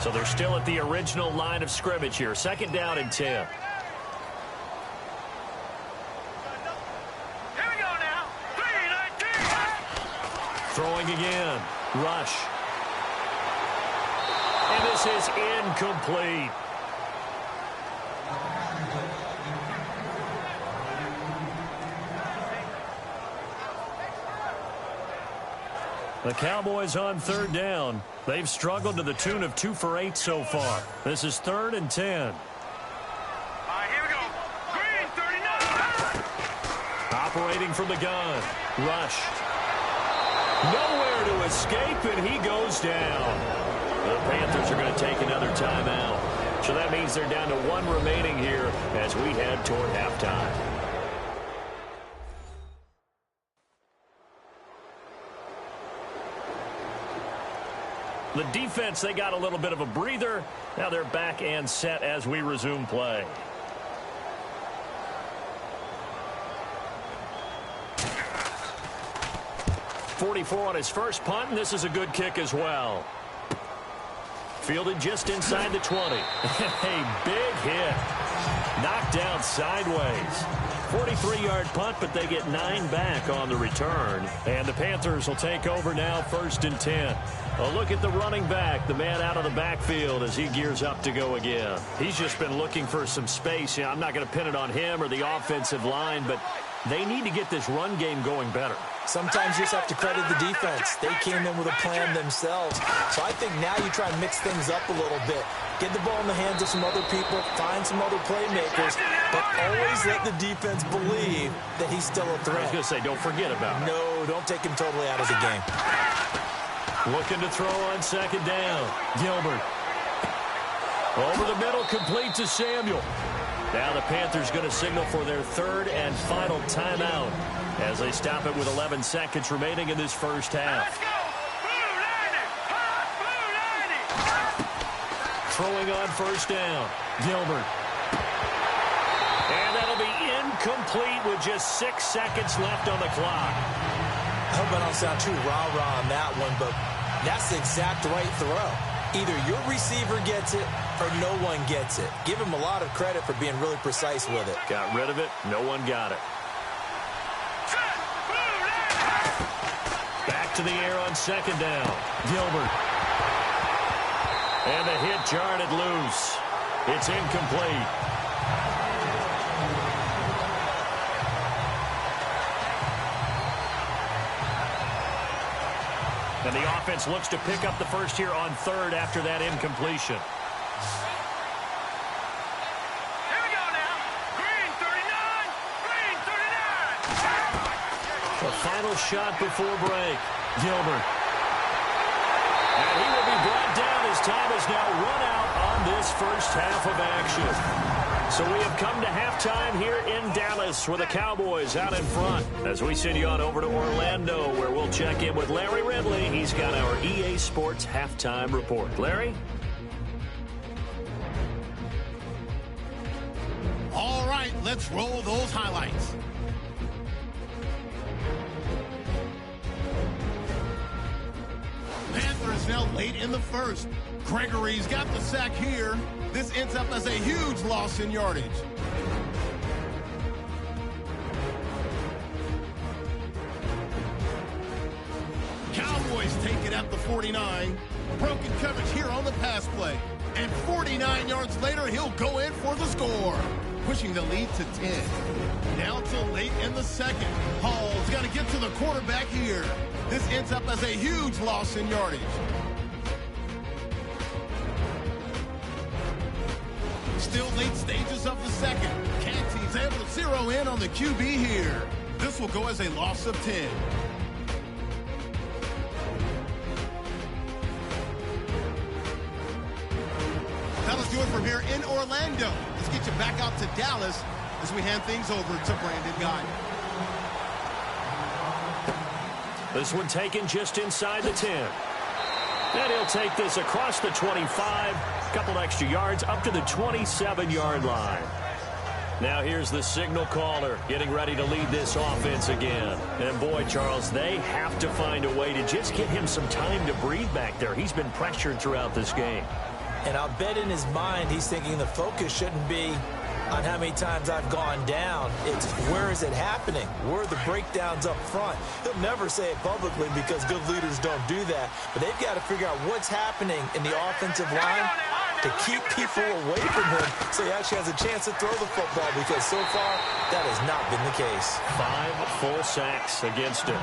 So they're still at the original line of scrimmage here. 2nd down and 10. Here we go now. 3-19. Throwing again. Rush. And this is incomplete. The Cowboys on 3rd down. They've struggled to the tune of 2 for 8 so far. This is 3rd and 10. Here we go. Green, 39. Operating from the gun. Rush. Nowhere to escape, and he goes down. The Panthers are going to take another timeout. So that means they're down to 1 remaining here as we head toward halftime. The defense, they got a little bit of a breather. Now they're back and set as we resume play. .44 on his first punt, and this is a good kick as well. Fielded just inside the 20. A big hit. Knocked down sideways. 43-yard punt, but they get 9 back on the return. And the Panthers will take over now, 1st and 10. A look at the running back, the man out of the backfield as he gears up to go again. He's just been looking for some space. You know, I'm not going to pin it on him or the offensive line, but they need to get this run game going better. Sometimes you just have to credit the defense. They came in with a plan themselves. So I think now you try and mix things up a little bit. Get the ball in the hands of some other people, find some other playmakers, but always let the defense believe that he's still a threat. I was going to say, don't forget about it. No, don't take him totally out of the game. Looking to throw on 2nd down. Gilbert. Over the middle, complete to Samuel. Now the Panthers going to signal for their 3rd and final timeout as they stop it with 11 seconds remaining in this first half. Throwing on 1st down. Gilbert. And that'll be incomplete with just 6 seconds left on the clock. I hope I don't sound too rah-rah on that one, but that's the exact right throw. Either your receiver gets it or no one gets it. Give him a lot of credit for being really precise with it. Got rid of it. No one got it. Back to the air on 2nd down. Gilbert. And the hit jarred it loose. It's incomplete. And the offense looks to pick up the first here on 3rd after that incompletion. Here we go now. Green 39. Green 39. The final shot before break. Gilbert. And he will be brought down as time is now run out on this first half of action. So we have come to halftime here in Dallas with the Cowboys out in front as we send you on over to Orlando where we'll check in with Larry Ridley. He's got our EA Sports halftime report. Larry? All right, let's roll those highlights. Panthers now late in the first. Gregory's got the sack here. This ends up as a huge loss in yardage. Cowboys take it at the 49. Broken coverage here on the pass play. And 49 yards later, he'll go in for the score, pushing the lead to 10. Now till late in the second. Hall's got to get to the quarterback here. This ends up as a huge loss in yardage. Still late stages of the second. Canty's able to zero in on the QB here. This will go as a loss of 10. That'll do it from here in Orlando. Let's get you back out to Dallas as we hand things over to Brandon Guy. This one taken just inside the 10. And he'll take this across the 25, couple extra yards up to the 27-yard line. Now here's the signal caller getting ready to lead this offense again. And boy, Charles, they have to find a way to just get him some time to breathe back there. He's been pressured throughout this game. And I'll bet in his mind he's thinking the focus shouldn't be on how many times I've gone down. It's where is it happening? Where are the breakdowns up front? He'll never say it publicly because good leaders don't do that. But they've got to figure out what's happening in the offensive line to keep people away from him so he actually has a chance to throw the football, because so far that has not been the case. 5 full sacks against him.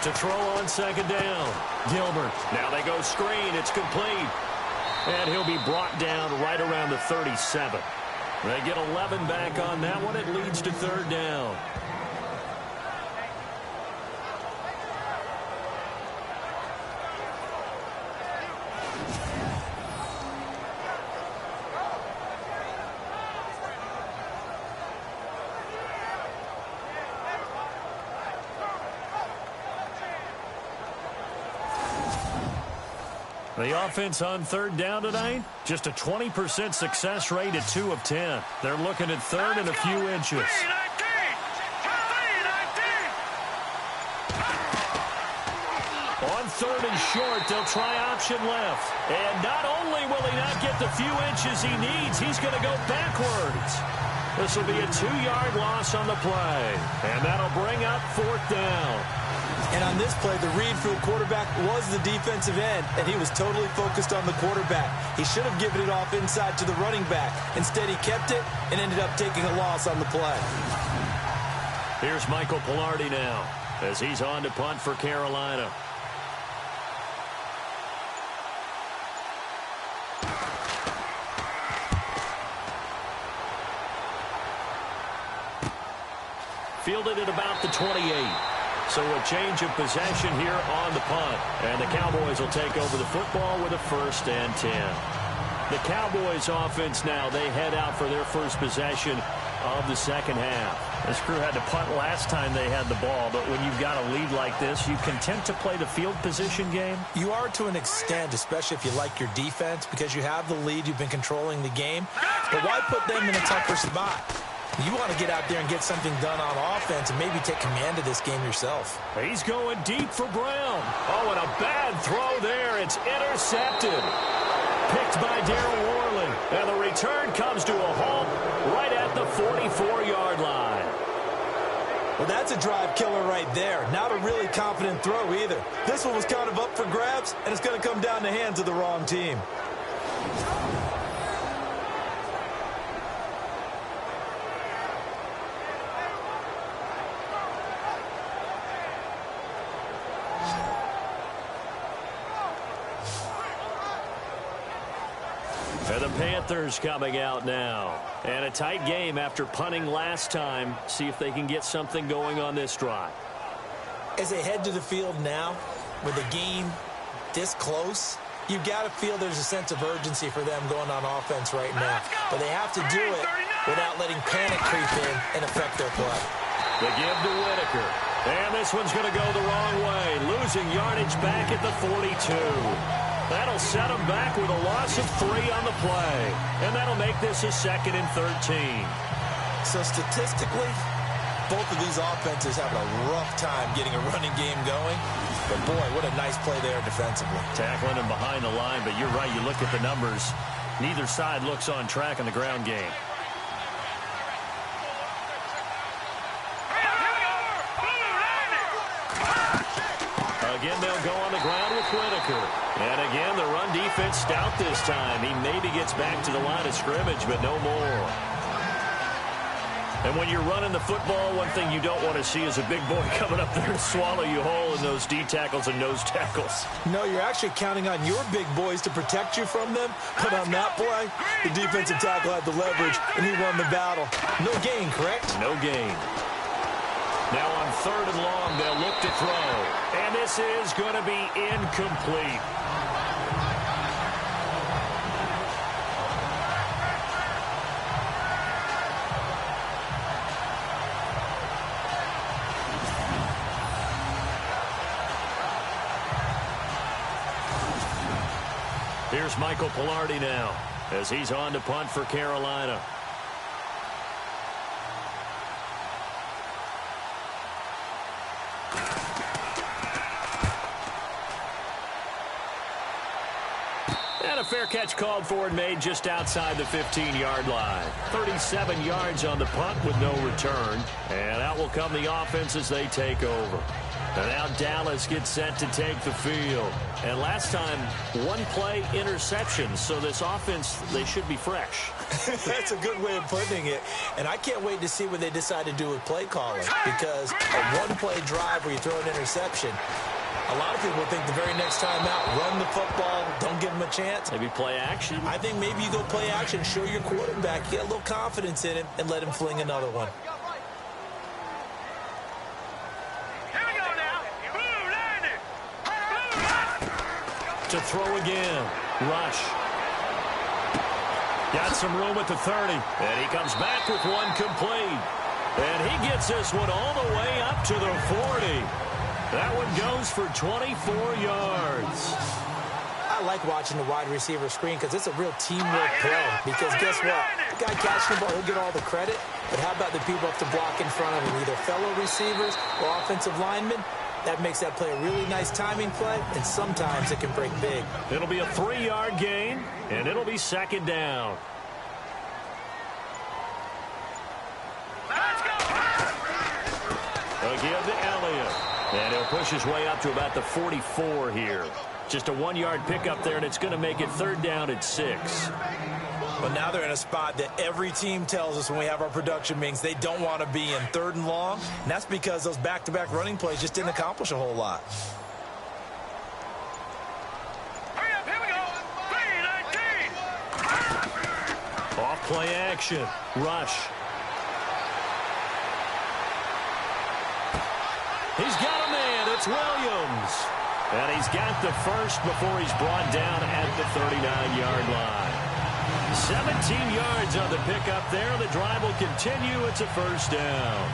To throw on 2nd down. Gilbert. Now they go screen. It's complete. And he'll be brought down right around the 37. They get 11 back on that one. It leads to 3rd down. The offense on third down tonight, just a 20% success rate at 2 of 10. They're looking at third and a few inches. On third and short, they'll try option left. And not only will he not get the few inches he needs, he's going to go backwards. This will be a 2-yard loss on the play. And that'll bring up fourth down. And on this play, the read for the quarterback was the defensive end, and he was totally focused on the quarterback. He should have given it off inside to the running back. Instead, he kept it and ended up taking a loss on the play. Here's Michael Pilardi now as he's on to punt for Carolina. Fielded at about the 28. So a change of possession here on the punt. And the Cowboys will take over the football with a 1st and 10. The Cowboys offense now, they head out for their first possession of the second half. This crew had to punt last time they had the ball, but when you've got a lead like this, you content to play the field position game? You are to an extent, especially if you like your defense, because you have the lead, you've been controlling the game. But why put them in a tougher spot? You want to get out there and get something done on offense and maybe take command of this game yourself. He's going deep for Brown. Oh, and a bad throw there. It's intercepted. Picked by Darryl Worley. And the return comes to a halt right at the 44-yard line. Well, that's a drive killer right there. Not a really confident throw either. This one was kind of up for grabs, and it's going to come down the hands of the wrong team. And the Panthers coming out now. And a tight game after punting last time. See if they can get something going on this drive. As they head to the field now, with the game this close, you've got to feel there's a sense of urgency for them going on offense right now. But they have to do it without letting panic creep in and affect their play. The give to Whitaker. And this one's going to go the wrong way. Losing yardage back at the 42. That'll set them back with a loss of 3 on the play. And that'll make this a 2nd and 13. So statistically, both of these offenses having a rough time getting a running game going. But boy, what a nice play there defensively. Tackling him behind the line, but you're right, you look at the numbers. Neither side looks on track in the ground game. Again, they'll go on the ground with Whitaker. And again, the run defense stout this time. He maybe gets back to the line of scrimmage, but no more. And when you're running the football, one thing you don't want to see is a big boy coming up there to swallow you whole in those D tackles and nose tackles. No, you're actually counting on your big boys to protect you from them. But on that play, the defensive tackle had the leverage, and he won the battle. No gain, correct? No gain. Now on 3rd and long, they'll look to throw. And this is going to be incomplete. Here's Michael Pilardi now as he's on to punt for Carolina. And a fair catch called for and made just outside the 15-yard line. 37 yards on the punt with no return. And out will come the offense as they take over. And now Dallas gets set to take the field. And last time, 1 play interception. So this offense, they should be fresh. That's a good way of putting it. And I can't wait to see what they decide to do with play calling. Because a 1-play drive where you throw an interception, a lot of people think the very next time out, run the football, don't give them a chance. Maybe play action? I think maybe you go play action, show your quarterback, get a little confidence in him, and let him fling another one. To throw again. Rush. Got some room at the 30. And he comes back with one complete. And he gets this one all the way up to the 40. That one goes for 24 yards. I like watching the wide receiver screen because it's a real teamwork play. Because guess what? The guy catching the ball, he'll get all the credit. But how about the people up to block in front of him, either fellow receivers or offensive linemen? That makes that play a really nice timing play, and sometimes it can break big. It'll be a 3-yard gain, and it'll be second down. Let's go! Again to Elliott. And he'll push his way up to about the 44 here. Just a 1-yard pickup there, and it's going to make it 3rd down at 6. But now they're in a spot that every team tells us when we have our production meetings they don't want to be in, 3rd and long. And that's because those back-to-back running plays just didn't accomplish a whole lot. Hurry up, here we go! 3-19! Off play action. Rush. He's got a man. It's Williams. And he's got the first before he's brought down at the 39-yard line. 17 yards on the pickup there. The drive will continue. It's a 1st down.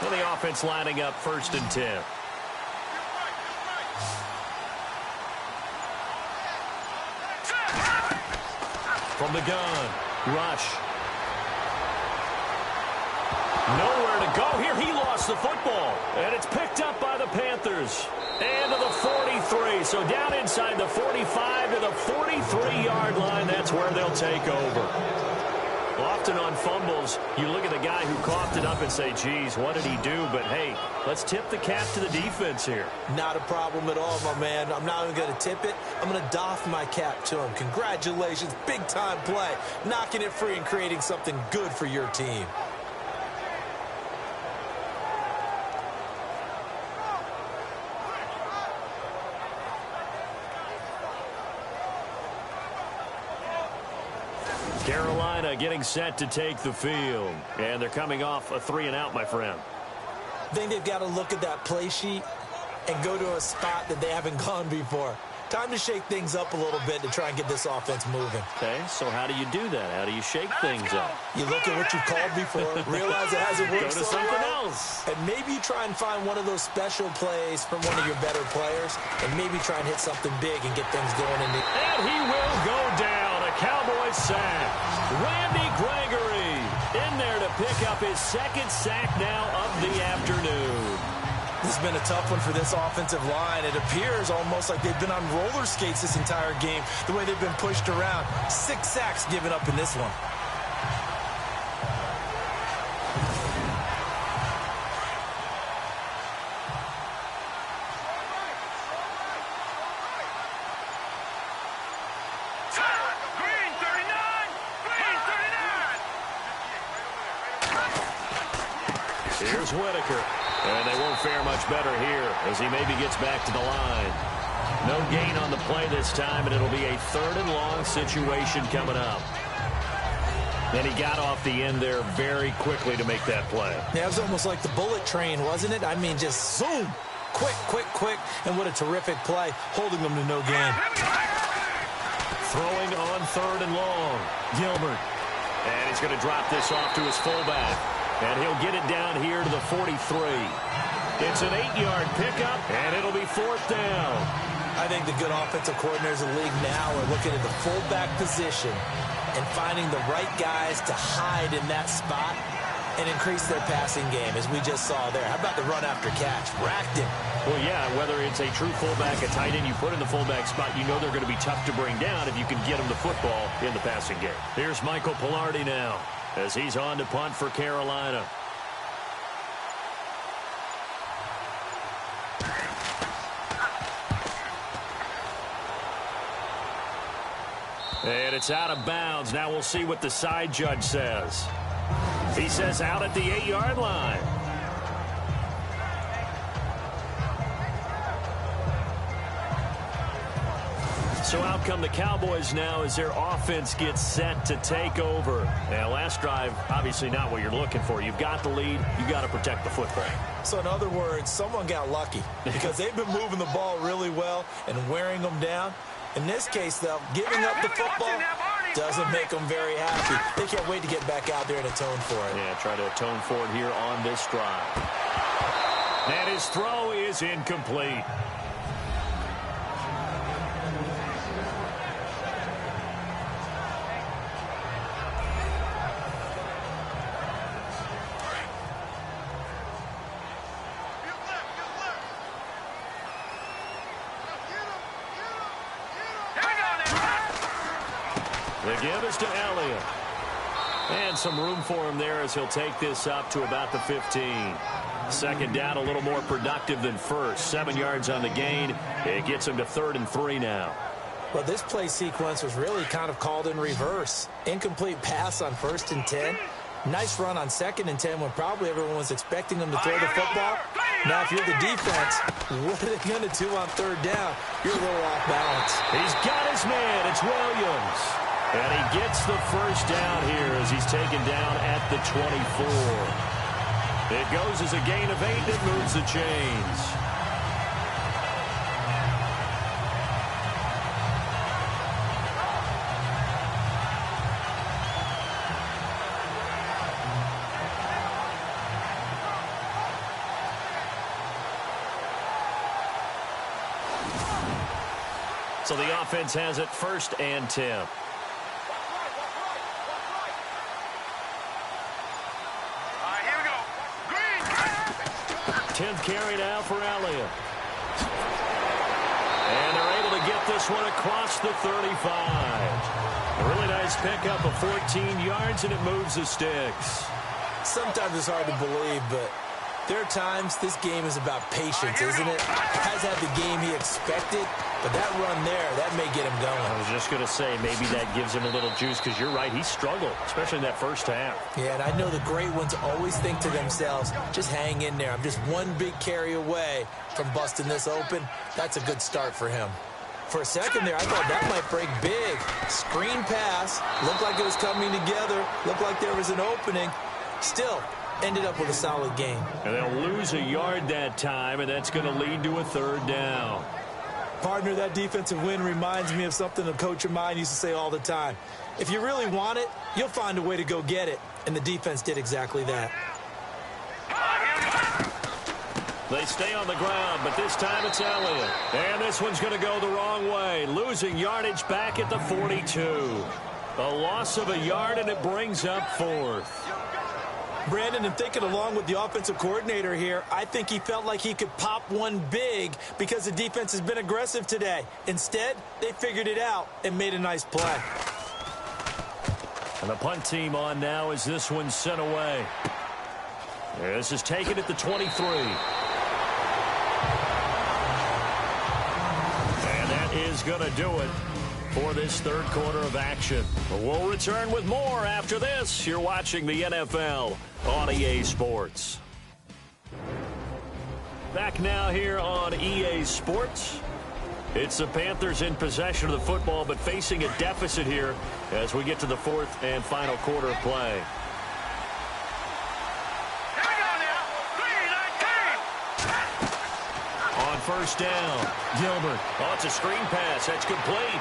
And the offense lining up 1st and 10. From the gun, Rush. Nowhere to go here. He lost the football. And it's picked up by the Panthers. And to the 43. So down inside the 45 to the 43-yard line. That's where they'll take over. Often on fumbles, you look at the guy who coughed it up and say, geez, what did he do? But, hey, let's tip the cap to the defense here. Not a problem at all, my man. I'm not even going to tip it. I'm going to doff my cap to him. Congratulations. Big-time play. Knocking it free and creating something good for your team. Carolina getting set to take the field. And they're coming off a 3-and-out, my friend. I think they've got to look at that play sheet and go to a spot that they haven't gone before. Time to shake things up a little bit to try and get this offense moving. Okay, so how do you do that? How do you shake things up? You look at what you called before, realize it hasn't worked Go to so something well, else. and maybe you try and find one of those special plays from one of your better players, and maybe try and hit something big and get things going. And he will go down. A Cowboys sack. Randy Gregory in there to pick up his 2nd sack now of the afternoon. This has been a tough one for this offensive line. It appears almost like they've been on roller skates this entire game, the way they've been pushed around. 6 sacks given up in this one. Green 39! Green 39! Here's Whitaker. And they won't fare much better here as he maybe gets back to the line. No gain on the play this time, and it'll be a 3rd and long situation coming up. And he got off the end there very quickly to make that play. Yeah, it was almost like the bullet train, wasn't it? I mean, just zoom. Quick, quick, quick. And what a terrific play, holding them to no gain. Throwing on 3rd and long. Gilbert. And he's going to drop this off to his fullback. And he'll get it down here to the 43. It's an 8-yard pickup, and it'll be 4th down. I think the good offensive coordinators in the league now are looking at the fullback position and finding the right guys to hide in that spot and increase their passing game, as we just saw there. How about the run after catch? Racked him. Well, yeah, whether it's a true fullback, a tight end you put in the fullback spot, you know they're going to be tough to bring down if you can get them the football in the passing game. Here's Michael Pilardi now as he's on to punt for Carolina. And it's out of bounds. Now we'll see what the side judge says. He says out at the 8-yard line. So out come the Cowboys now as their offense gets set to take over. Now, last drive, obviously not what you're looking for. You've got the lead. You've got to protect the football. So, in other words, someone got lucky because they've been moving the ball really well and wearing them down. In this case, though, giving up the football, doesn't make them very happy. They can't wait to get back out there and atone for it. Yeah, try to atone for it here on this drive. And his throw is incomplete. The give is to Elliott. And some room for him there as he'll take this up to about the 15. Second down, a little more productive than first. 7 yards on the gain. It gets him to 3rd and 3 now. Well, this play sequence was really kind of called in reverse. Incomplete pass on 1st and 10. Nice run on 2nd and 10 when probably everyone was expecting them to throw the football. Now, if you're the defense, what are they going to do on 3rd down? You're a little off balance. He's got his man. It's Williams. And he gets the first down here as he's taken down at the 24. It goes as a gain of 8. It moves the chains. So the offense has it 1st and 10. 10th carry now for Elliott. And they're able to get this one across the 35. A really nice pickup of 14 yards, and it moves the sticks. Sometimes it's hard to believe, but there are times this game is about patience, isn't it? Has had the game he expected, but that run there, that may get him going. I was just going to say, maybe that gives him a little juice, because you're right, he struggled, especially in that first half. Yeah, and I know the great ones always think to themselves, just hang in there. I'm just one big carry away from busting this open. That's a good start for him. For a second there, I thought that might break big. Screen pass, looked like it was coming together, looked like there was an opening. Still, ended up with a solid game. And they'll lose a yard that time, and that's going to lead to a 3rd down. Partner, that defensive win reminds me of something a coach of mine used to say all the time. If you really want it, you'll find a way to go get it. And the defense did exactly that. They stay on the ground, but this time it's Elliott. And this one's going to go the wrong way. Losing yardage back at the 42. A loss of a yard, and it brings up 4th. Brandon, and thinking along with the offensive coordinator here, I think he felt like he could pop one big because the defense has been aggressive today. Instead, they figured it out and made a nice play. And the punt team on now as this one's sent away. This is taken at the 23. And that is going to do it for this 3rd quarter of action. We'll return with more after this. You're watching the NFL on EA Sports. Back now here on EA Sports. It's the Panthers in possession of the football, but facing a deficit here as we get to the 4th and final quarter of play. On 1st down, Gilbert. Oh, it's a screen pass. That's complete.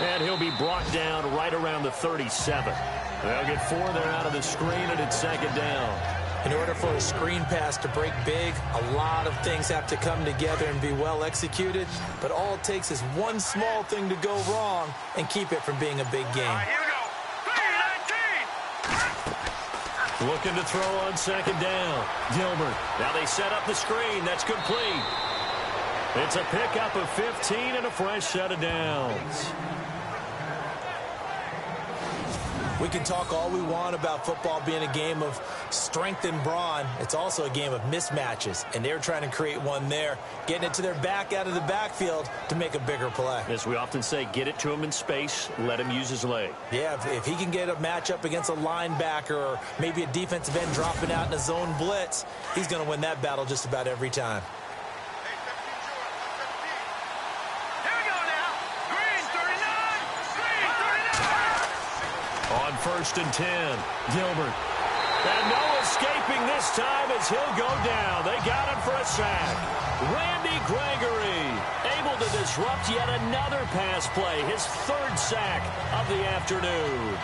And he'll be brought down right around the 37. They'll get 4 there out of the screen, and it's 2nd down. In order for a screen pass to break big, a lot of things have to come together and be well executed. But all it takes is one small thing to go wrong and keep it from being a big game. Looking to throw on 2nd down. Gilbert. Now they set up the screen. That's complete. It's a pickup of 15 and a fresh set of downs. We can talk all we want about football being a game of strength and brawn. It's also a game of mismatches, and they're trying to create one there, getting it to their back out of the backfield to make a bigger play. As we often say, get it to him in space, let him use his leg. Yeah, if he can get a matchup against a linebacker or maybe a defensive end dropping out in a zone blitz, he's going to win that battle just about every time. On 1st and 10, Gilbert. And no escaping this time as he'll go down. They got him for a sack. Randy Gregory able to disrupt yet another pass play, his third sack of the afternoon.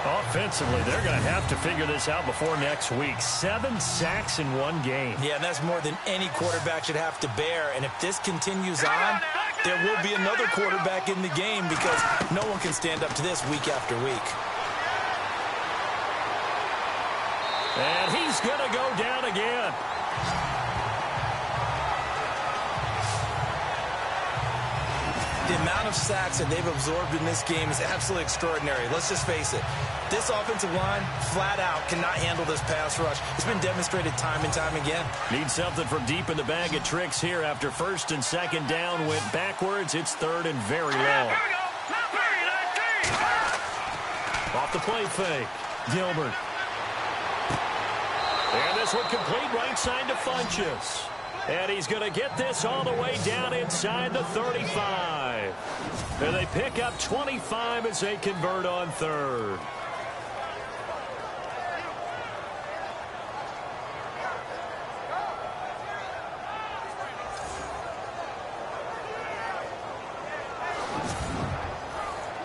Offensively, they're going to have to figure this out before next week. 7 sacks in one game. Yeah, and that's more than any quarterback should have to bear. And if this continues on, there will be another quarterback in the game because no one can stand up to this week after week. And he's going to go down again. The amount of sacks that they've absorbed in this game is absolutely extraordinary. Let's just face it. This offensive line, flat out, cannot handle this pass rush. It's been demonstrated time and time again. Need something from deep in the bag of tricks here after first and second down went backwards. It's third and very long. Off the play fake. Gilbert. And this one complete right side to Funchess. And he's going to get this all the way down inside the 35. And they pick up 25 as they convert on third.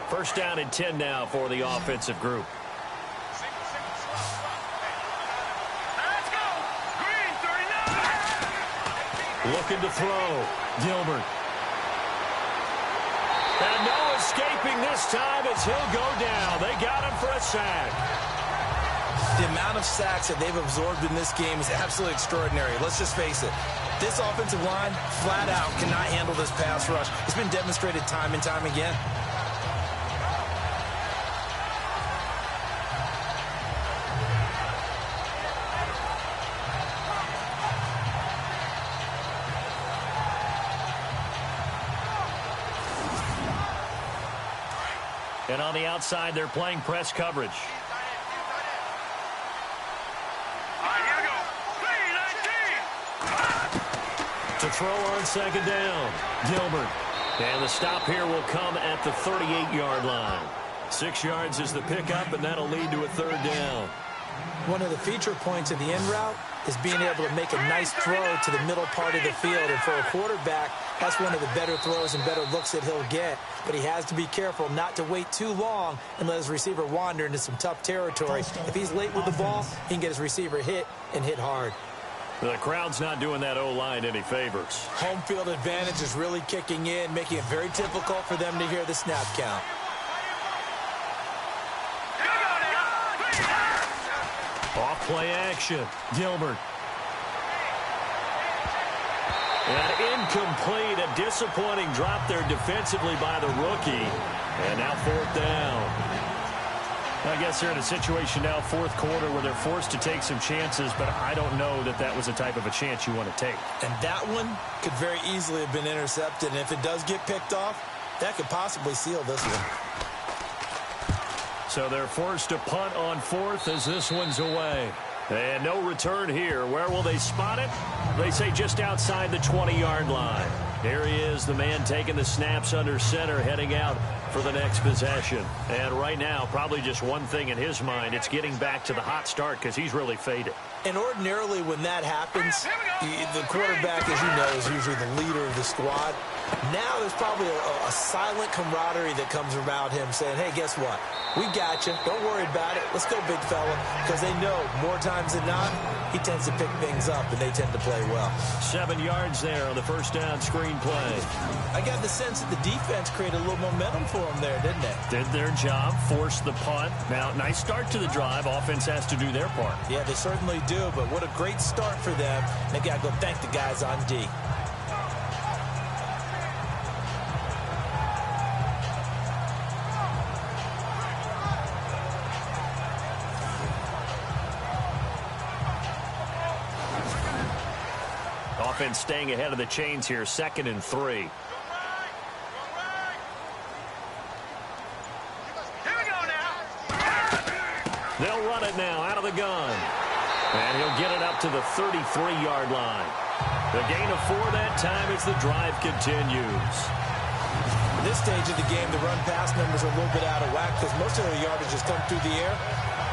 First down and 10 now for the offensive group. Looking to throw. Gilbert. And no escaping this time as he'll go down. They got him for a sack. The amount of sacks that they've absorbed in this game is absolutely extraordinary. Let's just face it. This offensive line, flat out, cannot handle this pass rush. It's been demonstrated time and time again. And on the outside, they're playing press coverage. To throw on second down, Gilbert. And the stop here will come at the 38-yard line. 6 yards is the pickup, and that'll lead to a third down. One of the feature points of the in route is being able to make a nice throw to the middle part of the field. And for a quarterback, that's one of the better throws and better looks that he'll get. But he has to be careful not to wait too long and let his receiver wander into some tough territory. If he's late with the ball, he can get his receiver hit and hit hard. The crowd's not doing that O-line any favors. Home field advantage is really kicking in, making it very difficult for them to hear the snap count. Off play action. Gilbert. And incomplete. A disappointing drop there defensively by the rookie. And now fourth down. I guess they're in a situation now, fourth quarter, where they're forced to take some chances, but I don't know that that was the type of a chance you want to take. And that one could very easily have been intercepted. And if it does get picked off, that could possibly seal this one. So they're forced to punt on fourth as this one's away. And no return here. Where will they spot it? They say just outside the 20-yard line. Here he is, the man taking the snaps under center, heading out for the next possession. And right now, probably just one thing in his mind. It's getting back to the hot start because he's really faded. And ordinarily when that happens, the quarterback, as you know, is usually the leader of the squad. Now there's probably a silent camaraderie that comes around him saying, hey, guess what? We got you. Don't worry about it. Let's go, big fella. Because they know more times than not, he tends to pick things up, and they tend to play well. 7 yards there on the first down screen play. I got the sense that the defense created a little momentum for them there, didn't they? Did their job, forced the punt. Now, nice start to the drive. Offense has to do their part. Yeah, they certainly do, but what a great start for them. They got to go thank the guys on D. Offense staying ahead of the chains here, 2nd and 3. They'll run it now out of the gun. And he'll get it up to the 33-yard line. The gain of 4 that time as the drive continues. At this stage of the game, the run-pass numbers are a little bit out of whack because most of their yardage has come through the air.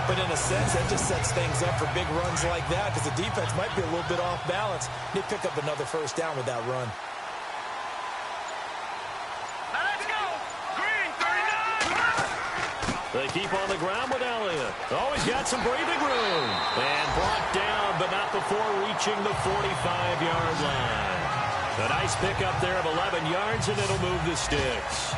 But in a sense, that just sets things up for big runs like that because the defense might be a little bit off balance. They pick up another first down with that run. Now let's go. Green 39. They keep on the ground with Elliott. Oh, he's got some breathing room. And brought down, but not before reaching the 45-yard line. A nice pickup there of 11 yards, and it'll move the sticks.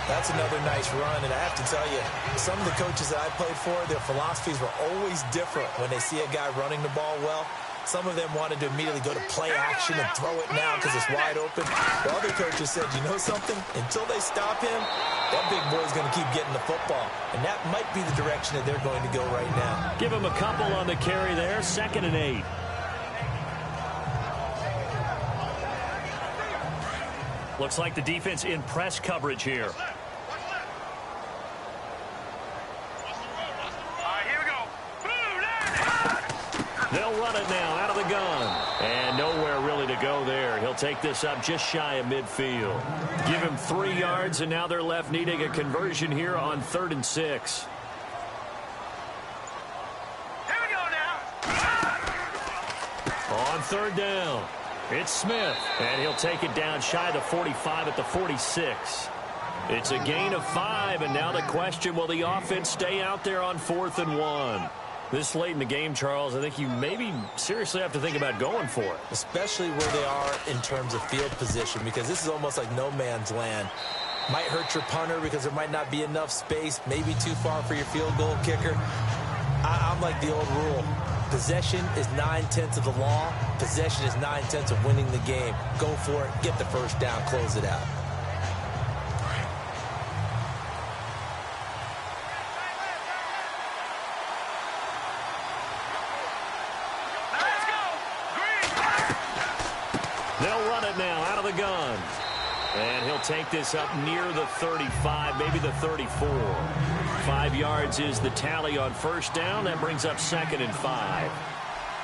That's another nice run, and I have to tell you, some of the coaches that I played for, their philosophies were always different when they see a guy running the ball well. Some of them wanted to immediately go to play action and throw it now because it's wide open. The other coaches said, you know something? Until they stop him, that big boy's going to keep getting the football. And that might be the direction that they're going to go right now. Give him a couple on the carry there, 2nd and 8. Looks like the defense in press coverage here. They'll run it now out of the gun. And nowhere really to go there. He'll take this up just shy of midfield. Give him 3 yards, and now they're left needing a conversion here on 3rd and 6. Here we go now. On 3rd down, it's Smith. And he'll take it down shy of the 45 at the 46. It's a gain of 5, and now the question, will the offense stay out there on 4th and 1? This late in the game, Charles, I think you maybe seriously have to think about going for it. Especially where they are in terms of field position, because this is almost like no man's land. Might hurt your punter because there might not be enough space, maybe too far for your field goal kicker. I'm like the old rule. Possession is 9/10 of the law. Possession is 9/10 of winning the game. Go for it, get the first down, close it out. Gun. And he'll take this up near the 35, maybe the 34. 5 yards is the tally on first down. That brings up 2nd and 5.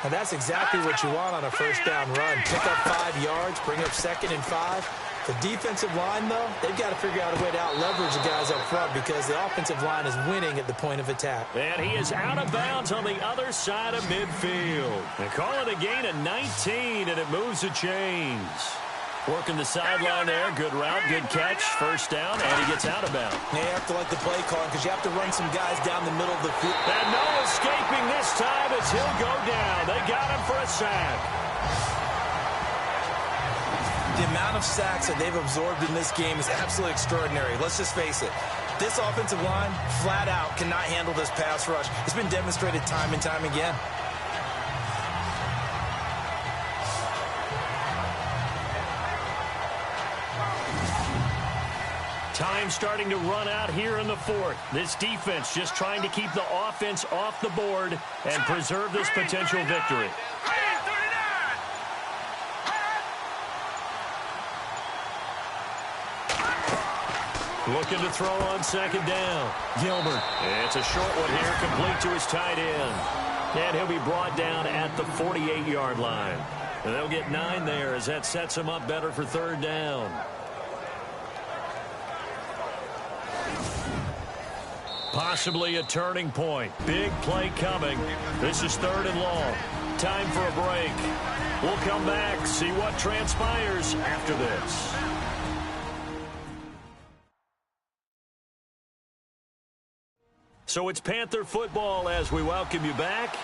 And that's exactly what you want on a first down run. Pick up 5 yards, bring up 2nd and 5. The defensive line, though, they've got to figure out a way to out-leverage the guys up front because the offensive line is winning at the point of attack. And he is out of bounds on the other side of midfield. They call it a gain of 19, and it moves the chains. Working the sideline there. Good route, good catch. First down, and he gets out of bounds. You have to like the play call because you have to run some guys down the middle of the field. And no escaping this time as he'll go down. They got him for a sack. The amount of sacks that they've absorbed in this game is absolutely extraordinary. Let's just face it. This offensive line, flat out, cannot handle this pass rush. It's been demonstrated time and time again. Time starting to run out here in the 4th. This defense just trying to keep the offense off the board and preserve this potential victory. Looking to throw on 2nd down. Gilbert. It's a short one here, complete to his tight end. And he'll be brought down at the 48-yard line. And they'll get 9 there as that sets him up better for 3rd down. Possibly a turning point. Big play coming. This is 3rd and long. Time for a break. We'll come back, see what transpires after this. So it's Panther football as we welcome you back.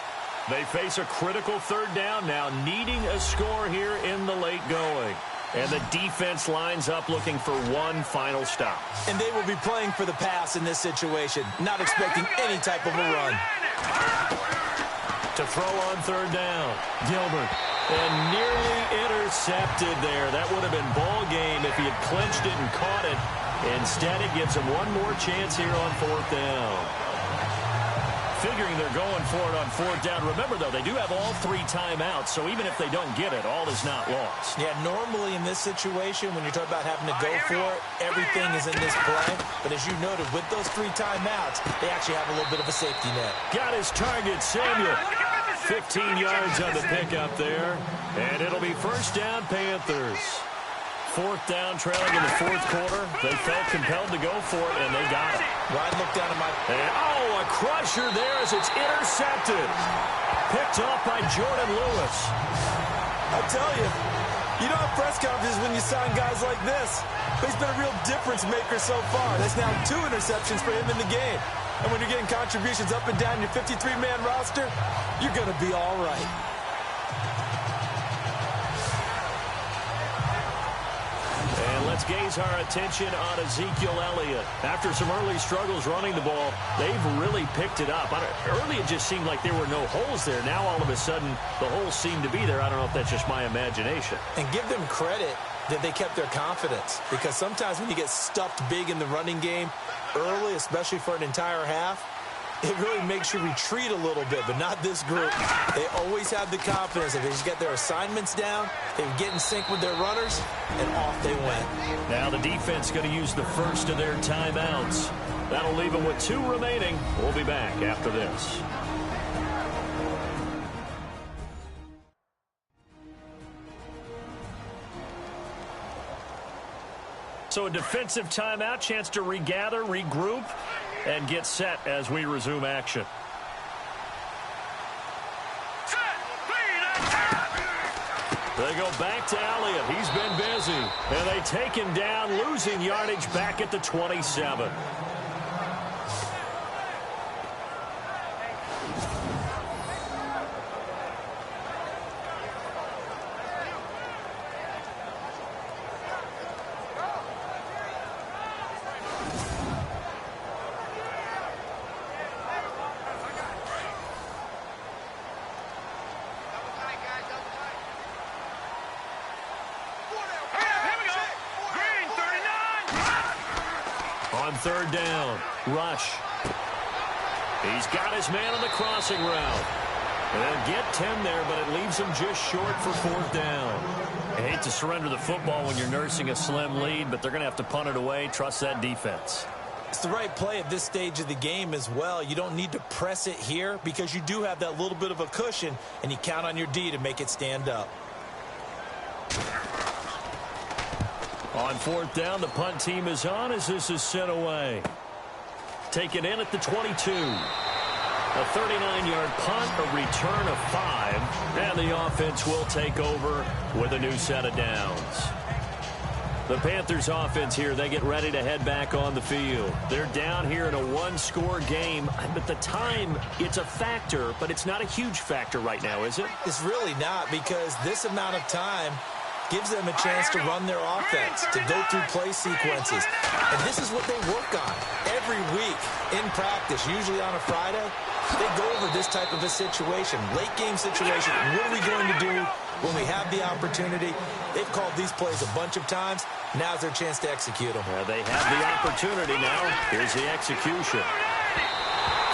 They face a critical 3rd down now, needing a score here in the late going. And the defense lines up looking for one final stop. And they will be playing for the pass in this situation, not expecting any type of a run. To throw on 3rd down, Gilbert. And nearly intercepted there. That would have been ball game if he had clinched it and caught it. Instead, it gives him one more chance here on 4th down. Figuring they're going for it on 4th down. Remember, though, they do have all 3 timeouts, so even if they don't get it, all is not lost. Yeah, normally in this situation, when you're talking about having to go for it, everything is in this play. But as you noted, with those 3 timeouts, they actually have a little bit of a safety net. Got his target, Samuel. 15 yards on the pickup there. And it'll be first down, Panthers. 4th down, trailing in the 4th quarter. They felt compelled to go for it, and they got it. Ryan looked down at my... And, a crusher there as it's intercepted. Picked off by Jordan Lewis. I tell you, you don't have press conferences when you sign guys like this. But he's been a real difference maker so far. That's now 2 interceptions for him in the game. And when you're getting contributions up and down your 53-man roster, you're going to be all right. And let's gaze our attention on Ezekiel Elliott. After some early struggles running the ball, they've really picked it up. Early it just seemed like there were no holes there. Now all of a sudden the holes seem to be there. I don't know if that's just my imagination. And give them credit that they kept their confidence, because sometimes when you get stuffed big in the running game early, especially for an entire half, it really makes you retreat a little bit, but not this group. They always have the confidence that they just get their assignments down, they get in sync with their runners, and off they went. Now the defense going to use the first of their timeouts. That'll leave them with 2 remaining. We'll be back after this. So a defensive timeout, chance to regather, regroup, and get set as we resume action. They go back to Elliott. He's been busy. And they take him down, losing yardage back at the 27. On 3rd down, rush. He's got his man on the crossing route. They'll get 10 there, but it leaves him just short for 4th down. I hate to surrender the football when you're nursing a slim lead, but they're going to have to punt it away. Trust that defense. It's the right play at this stage of the game as well. You don't need to press it here because you do have that little bit of a cushion, and you count on your D to make it stand up. On 4th down, the punt team is on as this is sent away. Taken in at the 22. A 39-yard punt, a return of 5, and the offense will take over with a new set of downs. The Panthers offense here, they get ready to head back on the field. They're down here in a 1-score game, but the time, it's a factor, but it's not a huge factor right now, is it? It's really not, because this amount of time gives them a chance to run their offense, to go through play sequences. And this is what they work on every week in practice, usually on a Friday. They go over this type of a situation, late game situation. What are we going to do when we have the opportunity? They've called these plays a bunch of times. Now's their chance to execute them. They have the opportunity now. Here's the execution.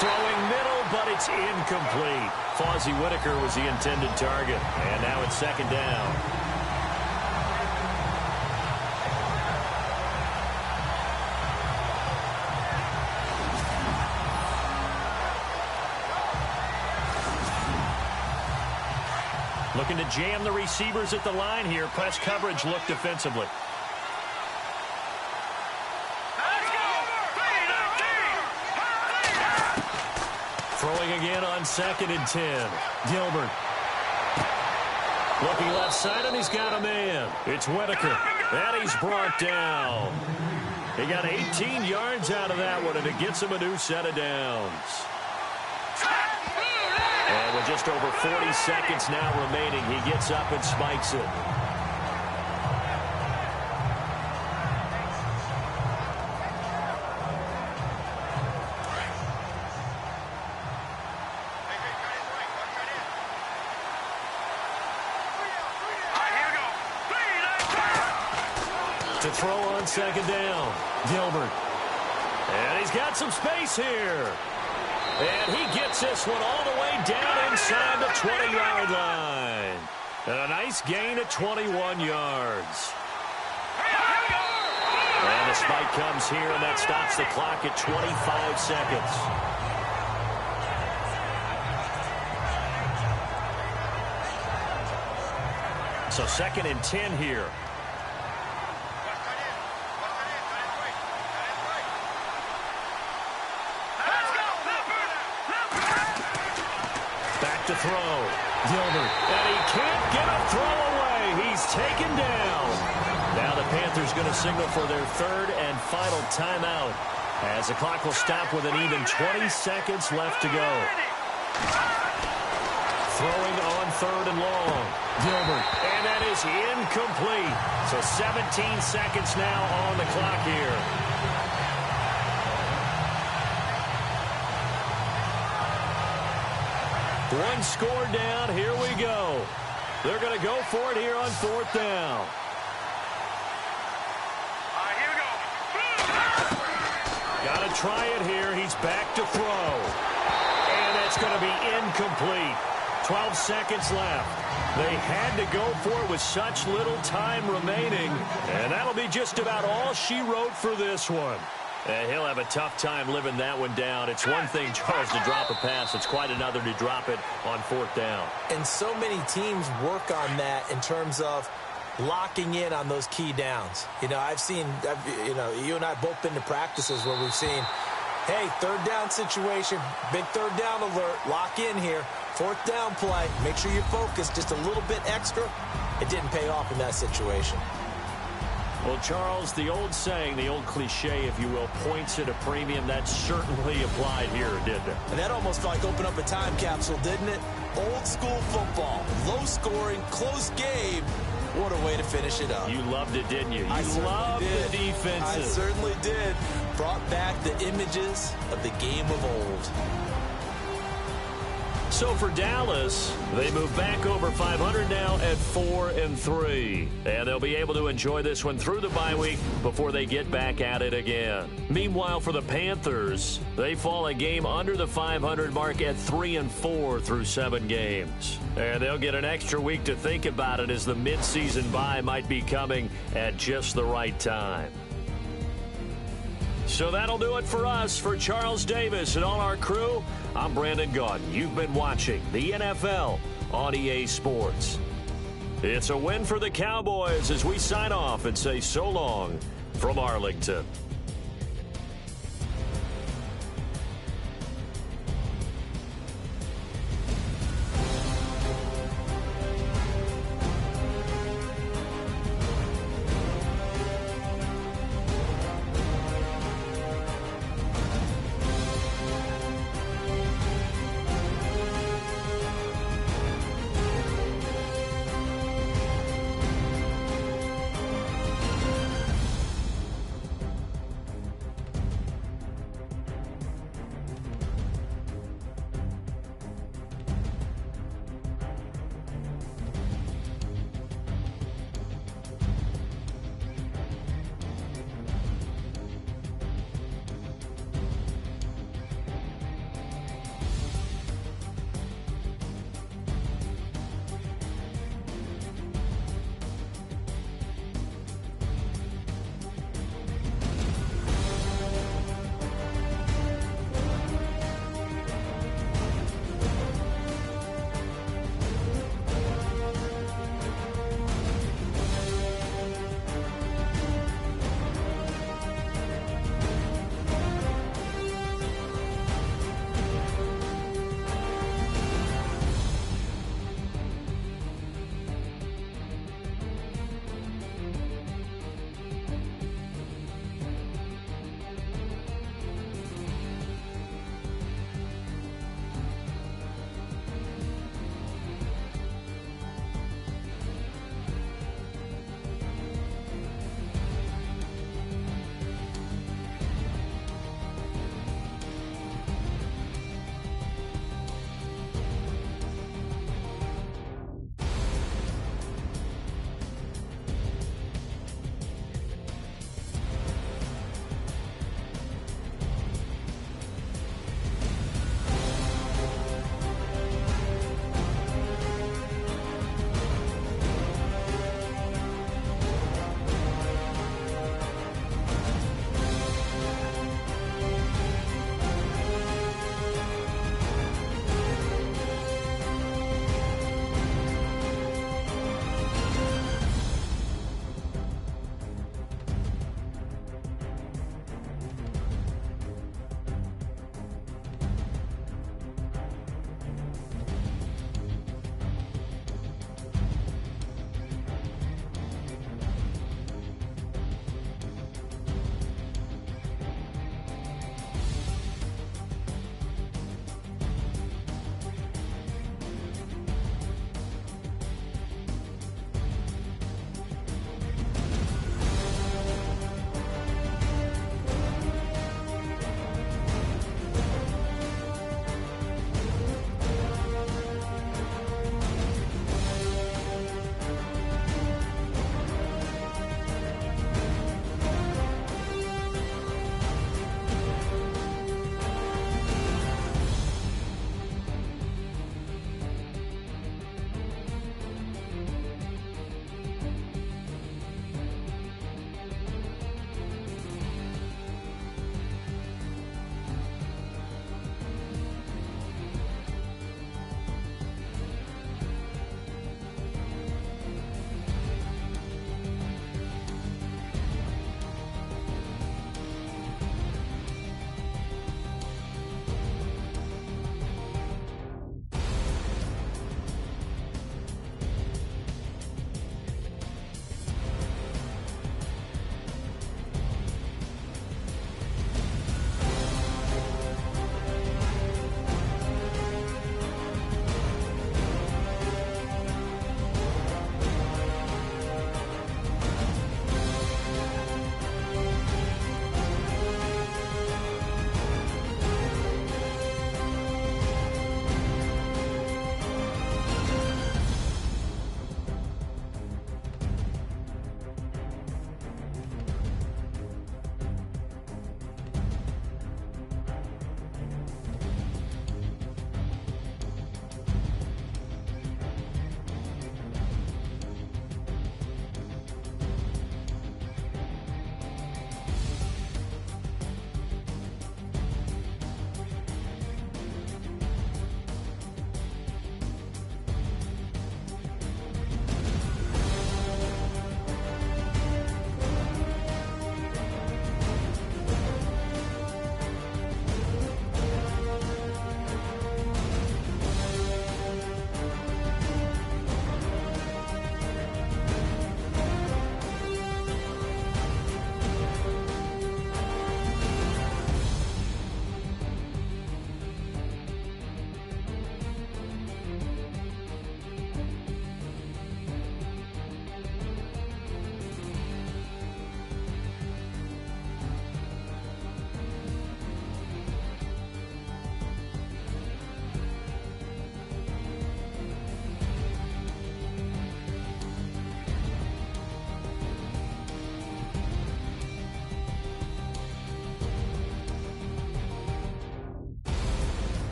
Throwing middle, but it's incomplete. Fozzie Whitaker was the intended target. And now it's 2nd down. Looking to jam the receivers at the line here. Press coverage look defensively. Throwing again on 2nd and 10. Gilbert. Looking left side, and he's got a man. It's Whitaker. And he's brought down. He got 18 yards out of that one, and it gets him a new set of downs. And with just over 40 seconds now remaining, he gets up and spikes it. To throw on 2nd down, Gilbert. And he's got some space here. And he gets this one all the way down inside the 20-yard line. And a nice gain of 21 yards. And the spike comes here, and that stops the clock at 25 seconds. So 2nd and 10 here. to throw. Gilbert. And he can't get a throw away. He's taken down. Now the Panthers going to signal for their third and final timeout, as the clock will stop with an even 20 seconds left to go. Throwing on third and long. Gilbert. And that is incomplete. So 17 seconds now on the clock here. One score down. Here we go. They're going to go for it here on fourth down. Here we go. Got to try it here. He's back to throw. And that's going to be incomplete. 12 seconds left. They had to go for it with such little time remaining. And that'll be just about all she wrote for this one. He'll have a tough time living that one down. It's one thing, Charles, to drop a pass. It's quite another to drop it on fourth down. And so many teams work on that in terms of locking in on those key downs. You know, you and I both been to practices where we've seen, hey, third down situation, big third down alert, lock in here. Fourth down play, make sure you're focused just a little bit extra. It didn't pay off in that situation. Well, Charles, the old saying, the old cliche, if you will, points at a premium, that certainly applied here, didn't it? And that almost like opened up a time capsule, didn't it? Old school football, low scoring, close game. What a way to finish it up. You loved it, didn't you? You loved the defenses. I certainly did. Brought back the images of the game of old. So for Dallas, they move back over 500 now at 4-3. And they'll be able to enjoy this one through the bye week before they get back at it again. Meanwhile, for the Panthers, they fall a game under the 500 mark at 3-4 through 7 games. And they'll get an extra week to think about it, as the midseason bye might be coming at just the right time. So that'll do it for us. For Charles Davis and all our crew, I'm Brandon Gaudin. You've been watching the NFL on EA Sports. It's a win for the Cowboys as we sign off and say so long from Arlington.